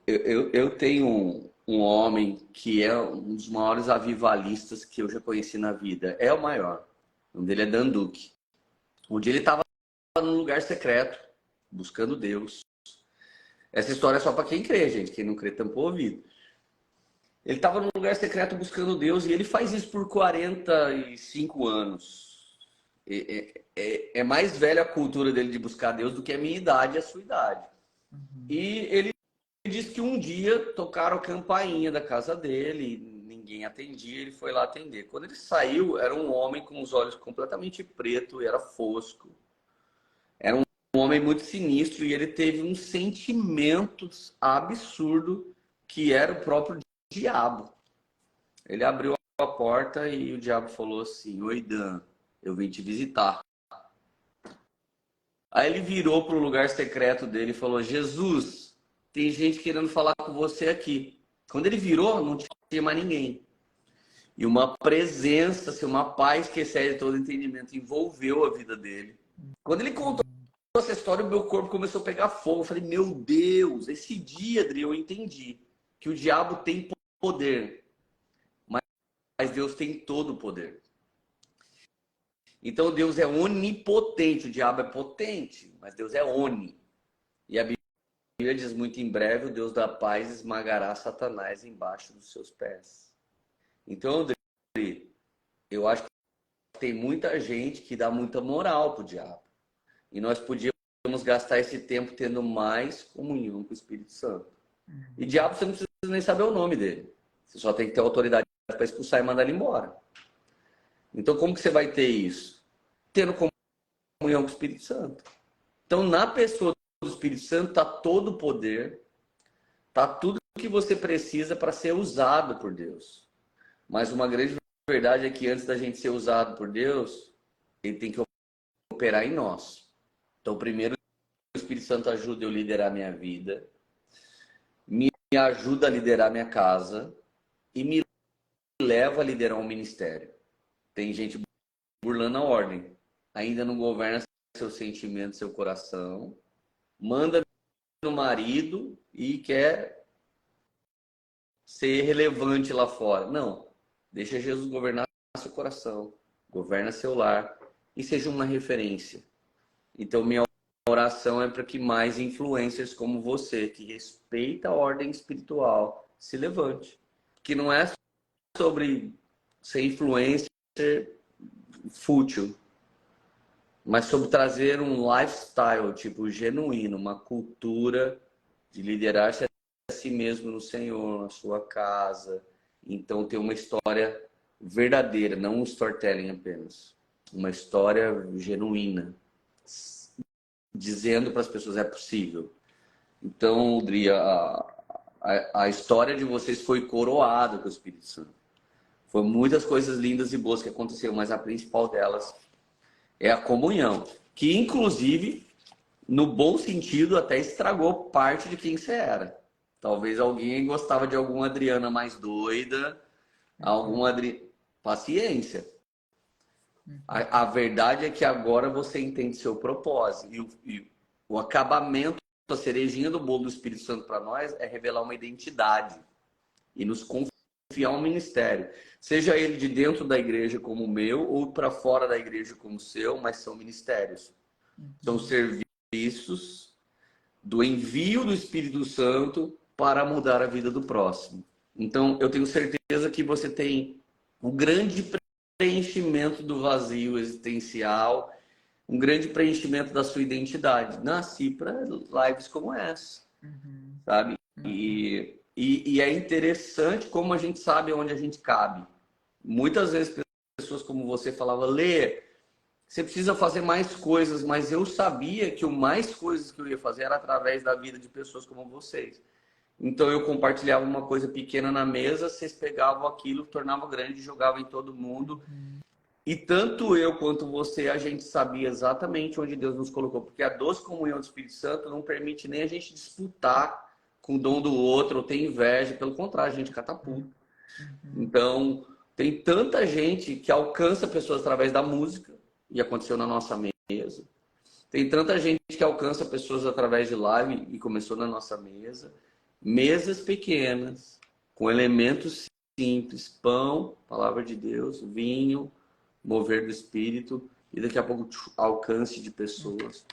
Eu tenho um homem que é um dos maiores avivalistas que eu já conheci na vida. É o maior. O nome dele é Dan Duque. Um dia ele estava num lugar secreto, buscando Deus. Essa história é só para quem crê, gente. Quem não crê, tampou o ouvido. Ele estava num lugar secreto buscando Deus e ele faz isso por 45 anos. É mais velha a cultura dele de buscar Deus do que a minha idade e a sua idade. E ele disse que um dia tocaram a campainha da casa dele, ninguém atendia, ele foi lá atender. Quando ele saiu, era um homem com os olhos completamente pretos, era fosco. Era um homem muito sinistro e ele teve um sentimento absurdo que era o próprio diabo. Ele abriu a porta e o diabo falou assim: oi, Dan, eu vim te visitar. Aí ele virou para o lugar secreto dele e falou: Jesus, tem gente querendo falar com você aqui. Quando ele virou, não tinha mais ninguém. E uma presença, assim, uma paz que excede todo entendimento, envolveu a vida dele. Quando ele contou essa história, o meu corpo começou a pegar fogo. Eu falei, meu Deus, esse dia, Adri, eu entendi que o diabo tem poder, mas Deus tem todo o poder. Então Deus é onipotente, o diabo é potente, mas Deus é oni. E a Bíblia diz muito em breve, o Deus da paz esmagará Satanás embaixo dos seus pés. Então, eu acho que tem muita gente que dá muita moral pro diabo. E nós podíamos gastar esse tempo tendo mais comunhão com o Espírito Santo. E diabo você não precisa nem saber o nome dele. Você só tem que ter autoridade para expulsar e mandar ele embora. Então, como que você vai ter isso? Tendo comunhão com o Espírito Santo. Então, na pessoa do Espírito Santo está todo o poder, está tudo o que você precisa para ser usado por Deus. Mas uma grande verdade é que antes da gente ser usado por Deus, ele tem que operar em nós. Então, primeiro, o Espírito Santo ajuda eu a liderar minha vida, me ajuda a liderar minha casa e me leva a liderar um ministério. Tem gente burlando a ordem, ainda não governa seus sentimentos, seu coração, manda no marido e quer ser relevante lá fora. Não, deixa Jesus governar seu coração, governa seu lar e seja uma referência. Então, minha oração é para que mais influencers como você, que respeita a ordem espiritual, se levante. Que não é sobre ser influencer fútil, mas sobre trazer um lifestyle, tipo, genuíno, uma cultura de liderar-se a si mesmo no Senhor, na sua casa. Então, ter uma história verdadeira, não um storytelling apenas. Uma história genuína, dizendo para as pessoas é possível. Então, Dri, a história de vocês foi coroada com o Espírito Santo. Foi muitas coisas lindas e boas que aconteceram, mas a principal delas é a comunhão, que inclusive, no bom sentido, até estragou parte de quem você era. Talvez alguém gostava de alguma Adriana mais doida, alguma paciência. A verdade é que agora você entende seu propósito. E o acabamento, a cerejinha do bolo do Espírito Santo para nós é revelar uma identidade e nos confiar um ministério. Seja ele de dentro da igreja como o meu ou para fora da igreja como o seu, mas são ministérios. São serviços do envio do Espírito Santo para mudar a vida do próximo. Então, eu tenho certeza que você tem um grande preenchimento do vazio existencial, um grande preenchimento da sua identidade. Nasci para lives como essa, sabe? E é interessante como a gente sabe onde a gente cabe. Muitas vezes pessoas como você falavam, Lê, você precisa fazer mais coisas, mas eu sabia que o mais coisas que eu ia fazer era através da vida de pessoas como vocês. Então eu compartilhava uma coisa pequena na mesa, vocês pegavam aquilo, tornavam grande, jogavam em todo mundo. E tanto eu quanto você, a gente sabia exatamente onde Deus nos colocou. Porque a doce comunhão do Espírito Santo não permite nem a gente disputar com o dom do outro, ou ter inveja. Pelo contrário, a gente catapulta. Então, tem tanta gente que alcança pessoas através da música, e aconteceu na nossa mesa. Tem tanta gente que alcança pessoas através de live, e começou na nossa mesa. Mesas pequenas, com elementos simples, pão, palavra de Deus, vinho, mover do Espírito, e daqui a pouco alcance de pessoas.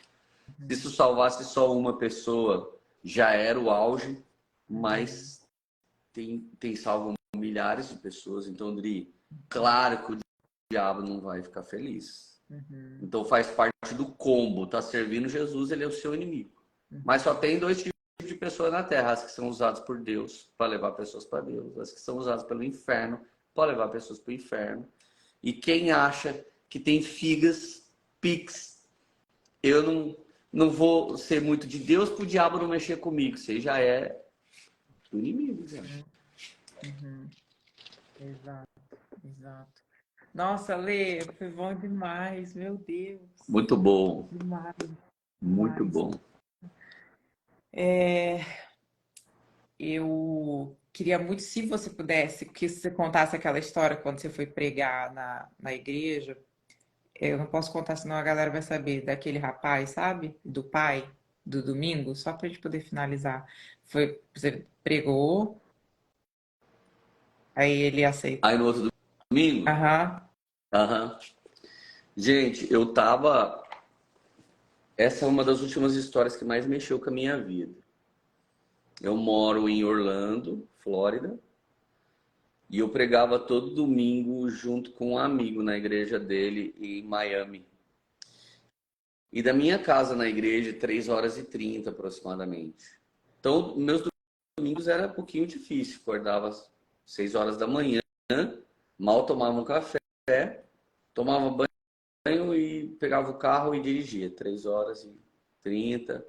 Se isso salvasse só uma pessoa, já era o auge, mas tem salvo milhares de pessoas. Então, Dri, claro que o diabo não vai ficar feliz. Então faz parte do combo. Tá servindo Jesus, ele é o seu inimigo. Mas só tem dois tipos de pessoas na Terra: as que são usadas por Deus para levar pessoas para Deus, as que são usadas pelo inferno para levar pessoas para o inferno. E quem acha que tem figas, pix, eu não vou ser muito de Deus para o diabo não mexer comigo. Você já é do inimigo, já. Exato, exato. Nossa, Lê, foi bom demais, meu Deus. Muito bom. Demais. Muito bom. Eu queria muito, se você pudesse, que você contasse aquela história quando você foi pregar na igreja. Eu não posso contar, senão a galera vai saber. Daquele rapaz, sabe? Do pai, do domingo, só pra gente poder finalizar. Você pregou, aí ele aceitou. Aí no outro domingo, Aham. gente, eu tava. Essa é uma das últimas histórias que mais mexeu com a minha vida. Eu moro em Orlando, Flórida, e eu pregava todo domingo junto com um amigo na igreja dele em Miami. E da minha casa na igreja, 3h30 aproximadamente. Então, meus domingos era um pouquinho difícil. Acordava às 6 horas da manhã, mal tomava um café, tomava banho e pegava o carro e dirigia. 3h30.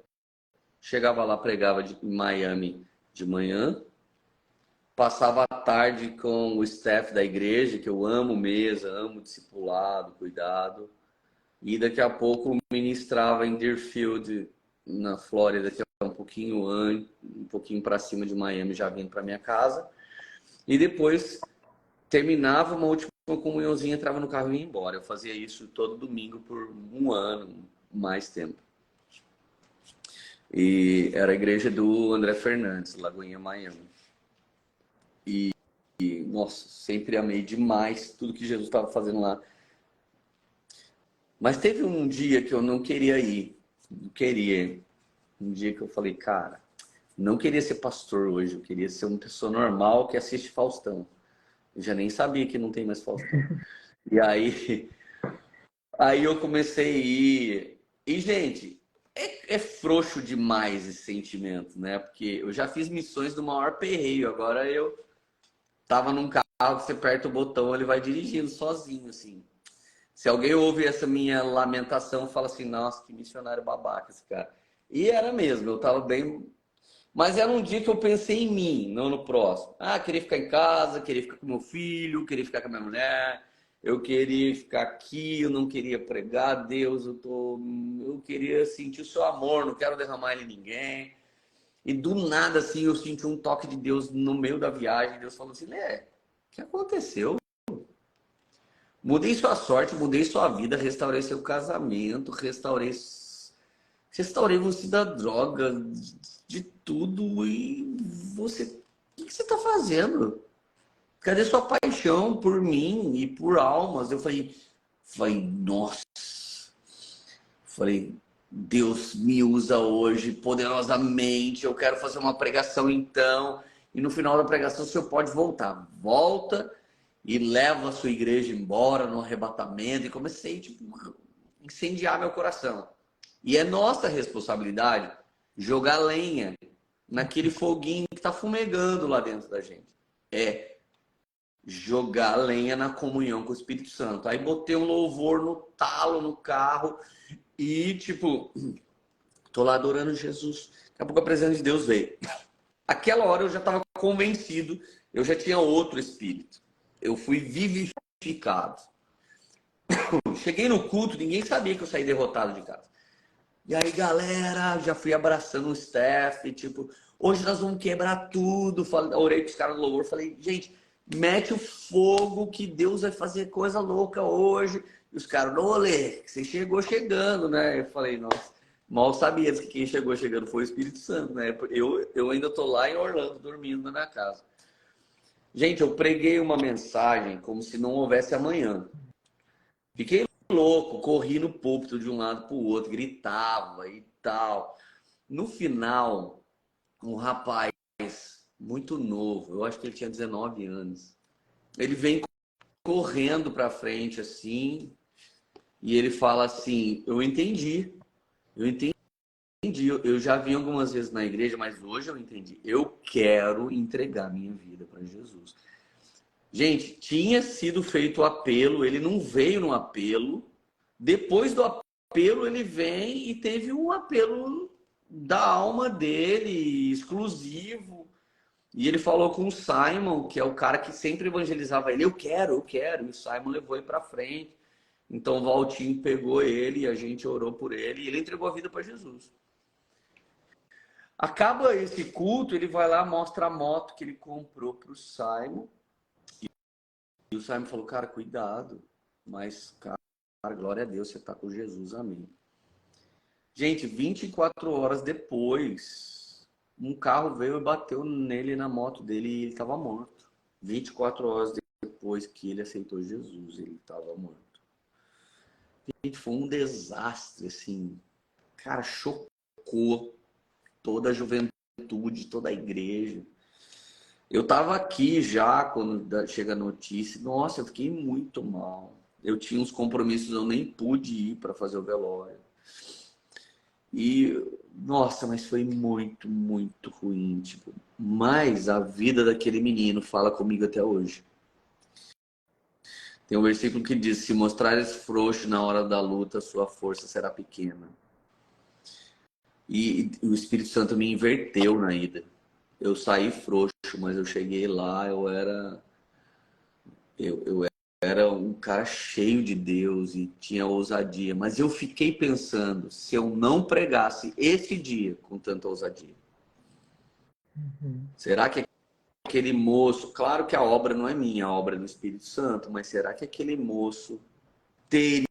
Chegava lá, pregava em Miami de manhã. Passava a tarde com o staff da igreja, que eu amo mesa, amo discipulado, cuidado. E daqui a pouco ministrava em Deerfield, na Flórida, que é um pouquinho um pouquinho para cima de Miami, já vindo para minha casa. E depois terminava uma última comunhãozinha, entrava no carro e ia embora. Eu fazia isso todo domingo por um ano, mais tempo. E era a igreja do André Fernandes, Lagoinha, Miami. E nossa, sempre amei demais tudo que Jesus estava fazendo lá. Mas teve um dia que eu não queria ir. Não queria. Um dia que eu falei, cara, não queria ser pastor hoje. Eu queria ser uma pessoa normal que assiste Faustão. Eu já nem sabia que não tem mais Faustão. E aí eu comecei a ir. E, gente, é frouxo demais esse sentimento, né? Porque eu já fiz missões do maior perreio. Agora eu tava num carro que você aperta o botão, ele vai dirigindo sozinho, assim. Se alguém ouve essa minha lamentação, fala assim, nossa, que missionário babaca esse cara. E era mesmo, eu tava bem... Mas era um dia que eu pensei em mim, não no próximo. Ah, queria ficar em casa, queria ficar com meu filho, queria ficar com a minha mulher, eu queria ficar aqui, eu não queria pregar a Deus, eu queria sentir o seu amor, não quero derramar ele em ninguém. E do nada, assim, eu senti um toque de Deus no meio da viagem. Deus falou assim, Lé, o que aconteceu? Mudei sua sorte, mudei sua vida, restaurei seu casamento, restaurei você da droga, de tudo. E você, o que você está fazendo? Cadê sua paixão por mim e por almas? Eu falei, nossa. Falei, Deus me usa hoje poderosamente. Eu quero fazer uma pregação então. E no final da pregação o senhor pode voltar. Volta e leva a sua igreja embora no arrebatamento. E comecei tipo, a incendiar meu coração. E é nossa responsabilidade jogar lenha naquele foguinho que está fumegando lá dentro da gente. É jogar lenha na comunhão com o Espírito Santo. Aí botei um louvor no talo, no carro. E, tipo, tô lá adorando Jesus. Daqui a pouco a presença de Deus veio. Aquela hora eu já estava convencido, eu já tinha outro espírito. Eu fui vivificado. Cheguei no culto, ninguém sabia que eu saí derrotado de casa. E aí, galera, já fui abraçando o staff, tipo, hoje nós vamos quebrar tudo. Orei pros caras do louvor, falei, gente, mete o fogo que Deus vai fazer coisa louca hoje. E os caras, não, olê, você chegou chegando, né? Eu falei, nossa, mal sabia que quem chegou chegando foi o Espírito Santo, né? Eu ainda tô lá em Orlando, dormindo na minha casa. Gente, eu preguei uma mensagem como se não houvesse amanhã. Fiquei louco, corri no púlpito de um lado para o outro, gritava e tal. No final, um rapaz muito novo, eu acho que ele tinha 19 anos, ele vem correndo para frente assim, e ele fala assim, eu entendi, eu já vim algumas vezes na igreja, mas hoje eu entendi, eu quero entregar minha vida para Jesus. Gente, tinha sido feito o apelo, ele não veio no apelo, depois do apelo ele vem e teve um apelo da alma dele, exclusivo. E ele falou com o Simon, que é o cara que sempre evangelizava ele, eu quero. E o Simon levou ele para frente. Então o Valtinho pegou ele, a gente orou por ele e ele entregou a vida para Jesus. Acaba esse culto, ele vai lá, mostra a moto que ele comprou para o Simon. E o Simon falou, cara, cuidado. Mas, cara, glória a Deus, você está com Jesus, amém. Gente, 24 horas depois, um carro veio e bateu nele na moto dele e ele estava morto. 24 horas depois que ele aceitou Jesus, ele estava morto. Gente, foi um desastre, assim. Cara, chocou toda a juventude, toda a igreja. Eu estava aqui já quando chega a notícia. Nossa, eu fiquei muito mal. Eu tinha uns compromissos, eu nem pude ir para fazer o velório. E, nossa, mas foi muito, muito ruim. Tipo, mas a vida daquele menino fala comigo até hoje. Tem um versículo que diz, se mostrares frouxo na hora da luta, sua força será pequena. E o Espírito Santo me inverteu na ida. Eu saí frouxo, mas eu cheguei lá, eu era era um cara cheio de Deus e tinha ousadia, mas eu fiquei pensando, se eu não pregasse esse dia com tanta ousadia, será que aquele moço, claro que a obra não é minha, a obra é do Espírito Santo, mas será que aquele moço teria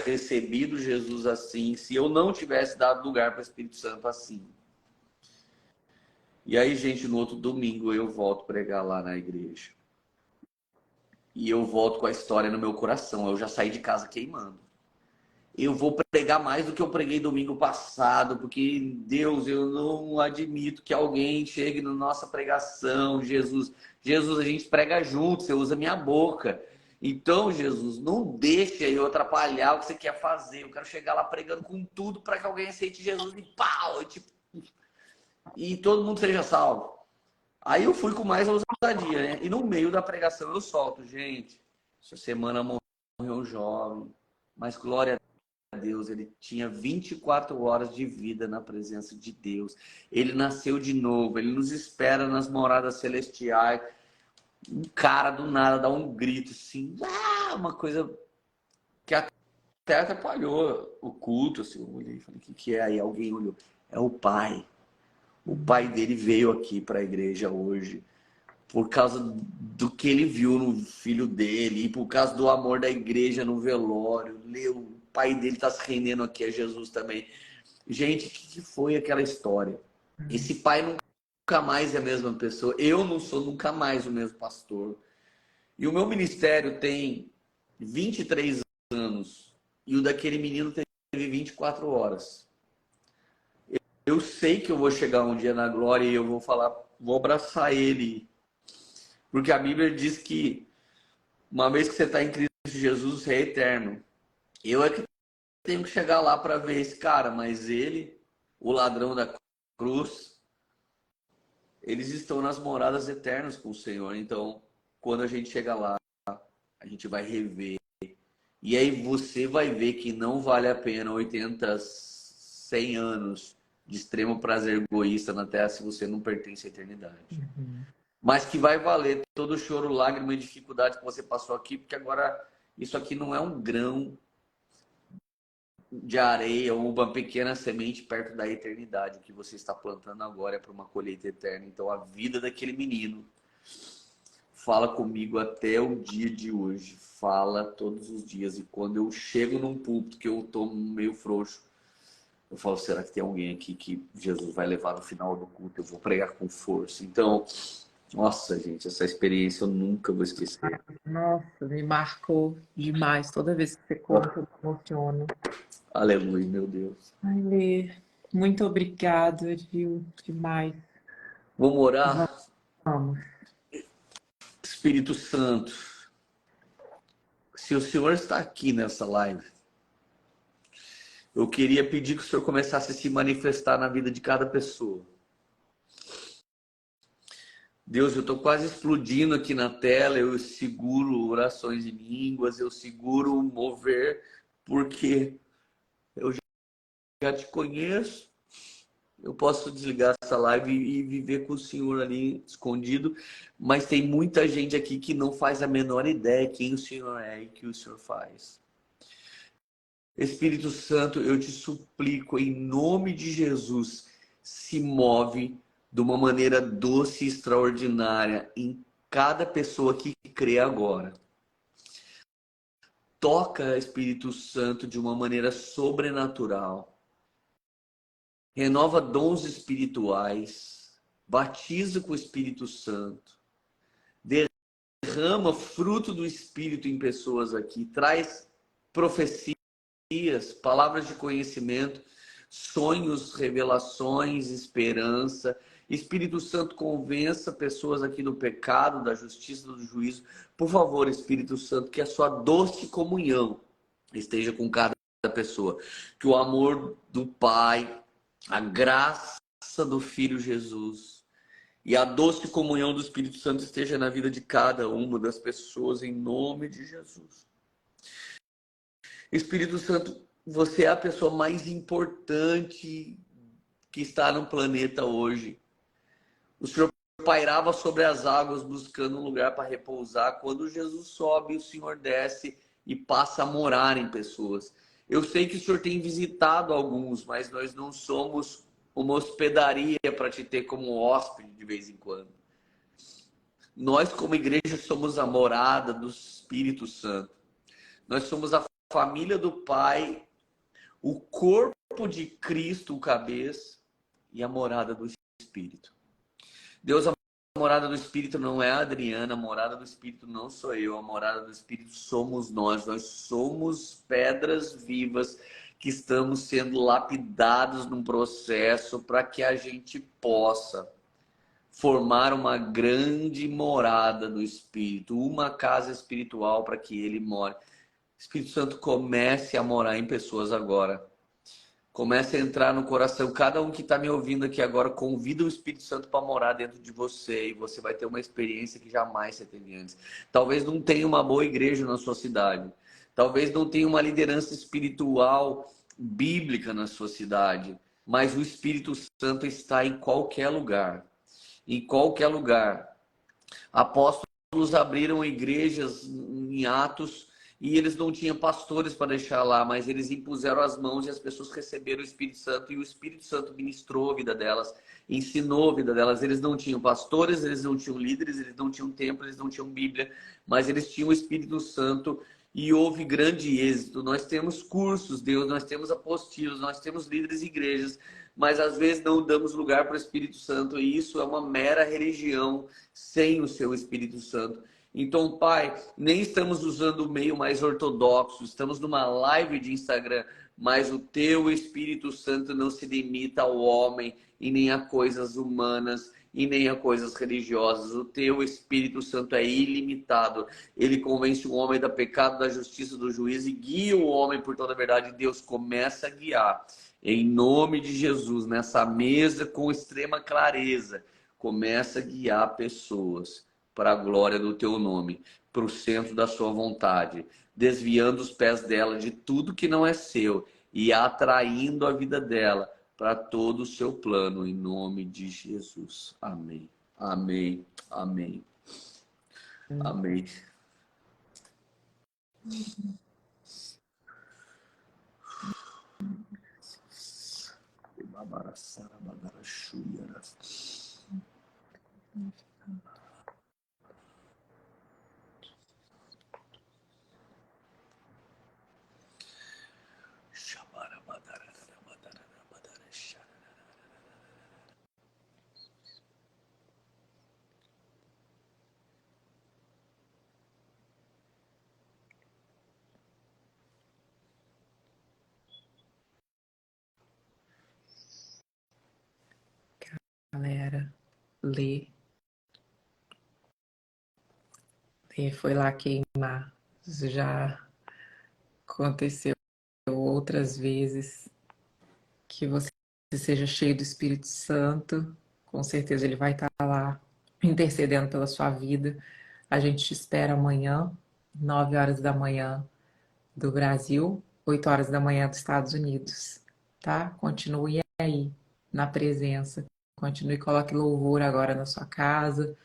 recebido Jesus assim, se eu não tivesse dado lugar para o Espírito Santo assim? E aí, gente, no outro domingo eu volto pregar lá na igreja. E eu volto com a história no meu coração. Eu já saí de casa queimando. Eu vou pregar mais do que eu preguei domingo passado, porque, Deus, eu não admito que alguém chegue na nossa pregação. Jesus, Jesus, a gente prega junto, você usa minha boca. Então, Jesus, não deixa eu atrapalhar o que você quer fazer. Eu quero chegar lá pregando com tudo para que alguém aceite Jesus e pau! E todo mundo seja salvo. Aí eu fui com mais ousadia, né? E no meio da pregação eu solto, gente, essa semana morreu um jovem, mas glória a Deus, ele tinha 24 horas de vida na presença de Deus. Ele nasceu de novo, ele nos espera nas moradas celestiais. Um cara do nada dá um grito assim, uma coisa que até atrapalhou o culto, assim. Eu olhei e falei, o que é? Aí alguém olhou, é o pai. O pai dele veio aqui para a igreja hoje por causa do que ele viu no filho dele e por causa do amor da igreja no velório. O pai dele está se rendendo aqui a Jesus também. Gente, o que foi aquela história? Esse pai nunca mais é a mesma pessoa. Eu não sou nunca mais o mesmo pastor. E o meu ministério tem 23 anos e o daquele menino teve 24 horas. Eu sei que eu vou chegar um dia na glória e eu vou falar, vou abraçar ele. Porque a Bíblia diz que uma vez que você está em Cristo Jesus, você é eterno. Eu é que tenho que chegar lá para ver esse cara, mas ele, o ladrão da cruz, eles estão nas moradas eternas com o Senhor. Então, quando a gente chega lá, a gente vai rever. E aí você vai ver que não vale a pena 80, 100 anos de extremo prazer egoísta na Terra se você não pertence à eternidade. Mas que vai valer todo o choro, lágrima e dificuldade que você passou aqui, porque agora isso aqui não é um grão de areia ou uma pequena semente perto da eternidade. O que você está plantando agora é para uma colheita eterna. Então a vida daquele menino fala comigo até o dia de hoje. Fala todos os dias. E quando eu chego num púlpito que eu estou meio frouxo, eu falo, será que tem alguém aqui que Jesus vai levar no final do culto? Eu vou pregar com força. Então, nossa, gente, essa experiência eu nunca vou esquecer. Nossa, me marcou demais. Toda vez que você conta, eu me emociono. Aleluia, meu Deus. Ai, Lê, muito obrigada, viu? Demais. Vamos orar? Vamos. Espírito Santo, se o Senhor está aqui nessa live, eu queria pedir que o Senhor começasse a se manifestar na vida de cada pessoa. Deus, eu estou quase explodindo aqui na tela, eu seguro orações em línguas, eu seguro o mover, porque eu já te conheço. Eu posso desligar essa live e viver com o Senhor ali escondido, mas tem muita gente aqui que não faz a menor ideia quem o Senhor é e o que o Senhor faz. Espírito Santo, eu te suplico, em nome de Jesus, se move de uma maneira doce e extraordinária em cada pessoa que crê agora. Toca, Espírito Santo, de uma maneira sobrenatural. Renova dons espirituais. Batiza com o Espírito Santo. Derrama fruto do Espírito em pessoas aqui. Traz profecias, palavras de conhecimento, sonhos, revelações, esperança. Espírito Santo, convença pessoas aqui do pecado, da justiça, do juízo. Por favor, Espírito Santo, que a sua doce comunhão esteja com cada pessoa. Que o amor do Pai, a graça do Filho Jesus e a doce comunhão do Espírito Santo esteja na vida de cada uma das pessoas, em nome de Jesus. Espírito Santo, você é a pessoa mais importante que está no planeta hoje. O Senhor pairava sobre as águas buscando um lugar para repousar. Quando Jesus sobe, o Senhor desce e passa a morar em pessoas. Eu sei que o Senhor tem visitado alguns, mas nós não somos uma hospedaria para te ter como hóspede de vez em quando. Nós, como igreja, somos a morada do Espírito Santo. Nós somos a família do Pai, o corpo de Cristo, o cabeça, e a morada do Espírito. Deus, a morada do Espírito não é a Adriana, a morada do Espírito não sou eu, a morada do Espírito somos nós. Nós somos pedras vivas que estamos sendo lapidados num processo para que a gente possa formar uma grande morada do Espírito, uma casa espiritual para que ele more. Espírito Santo, comece a morar em pessoas agora. Comece a entrar no coração. Cada um que está me ouvindo aqui agora, convida o Espírito Santo para morar dentro de você. E você vai ter uma experiência que jamais você teve antes. Talvez não tenha uma boa igreja na sua cidade. Talvez não tenha uma liderança espiritual bíblica na sua cidade. Mas o Espírito Santo está em qualquer lugar. Em qualquer lugar. Apóstolos abriram igrejas em Atos e eles não tinham pastores para deixar lá, mas eles impuseram as mãos e as pessoas receberam o Espírito Santo e o Espírito Santo ministrou a vida delas, ensinou a vida delas. Eles não tinham pastores, eles não tinham líderes, eles não tinham templo, eles não tinham Bíblia, mas eles tinham o Espírito Santo e houve grande êxito. Nós temos cursos, Deus, nós temos apostilos, nós temos líderes de igrejas, mas às vezes não damos lugar para o Espírito Santo e isso é uma mera religião sem o seu Espírito Santo. Então, Pai, nem estamos usando o meio mais ortodoxo, estamos numa live de Instagram, mas o teu Espírito Santo não se limita ao homem e nem a coisas humanas e nem a coisas religiosas. O teu Espírito Santo é ilimitado. Ele convence o homem do pecado, da justiça, do juízo e guia o homem por toda a verdade. Deus começa a guiar. Em nome de Jesus, nessa mesa com extrema clareza, começa a guiar pessoas para a glória do teu nome, para o centro da sua vontade, desviando os pés dela de tudo que não é seu e atraindo a vida dela para todo o seu plano, em nome de Jesus. Amém. Amém. Amém. Amém. Galera, lê. Foi lá queimar. Isso já aconteceu outras vezes. Que você seja cheio do Espírito Santo. Com certeza ele vai estar lá intercedendo pela sua vida. A gente te espera amanhã, 9 horas da manhã do Brasil, 8 horas da manhã dos Estados Unidos. Tá? Continue aí, na presença. Continue, coloque louvor agora na sua casa.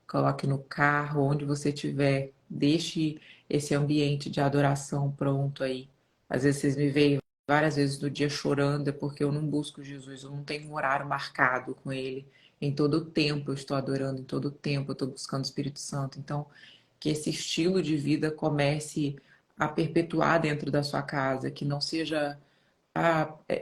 Coloque no carro, onde você estiver. Deixe esse ambiente de adoração pronto aí. Às vezes vocês me veem várias vezes no dia chorando, é porque eu não busco Jesus, eu não tenho um horário marcado com Ele. Em todo o tempo eu estou adorando, em todo o tempo eu estou buscando o Espírito Santo. Então, que esse estilo de vida comece a perpetuar dentro da sua casa, que não seja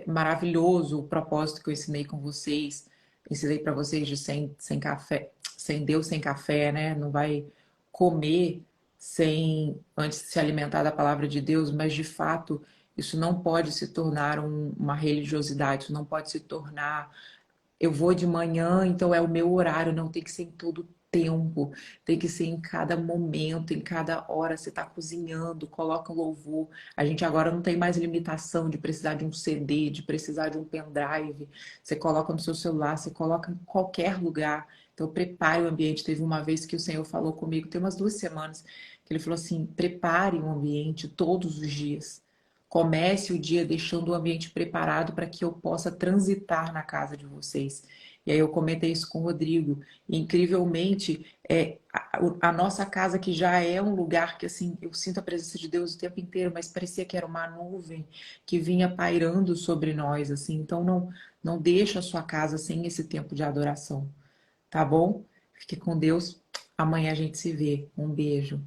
maravilhoso o propósito que eu ensinei com vocês. Ensinei para vocês de sem café, sem Deus, sem café, né? Não vai comer sem antes de se alimentar da palavra de Deus, mas de fato isso não pode se tornar uma religiosidade, isso não pode se tornar eu vou de manhã, então é o meu horário, não tem que ser em todo tempo, tem que ser em cada momento, em cada hora você está cozinhando, coloca um louvor. A gente agora não tem mais limitação de precisar de um CD, de precisar de um pendrive. Você coloca no seu celular, você coloca em qualquer lugar. Então prepare o ambiente. Teve uma vez que o Senhor falou comigo, tem umas 2 semanas, que ele falou assim: prepare o ambiente todos os dias. Comece o dia deixando o ambiente preparado para que eu possa transitar na casa de vocês. E aí eu comentei isso com o Rodrigo. E, incrivelmente, a nossa casa que já é um lugar que assim eu sinto a presença de Deus o tempo inteiro, mas parecia que era uma nuvem que vinha pairando sobre nós, assim. Então não deixa a sua casa sem esse tempo de adoração, tá bom? Fique com Deus. Amanhã a gente se vê. Um beijo.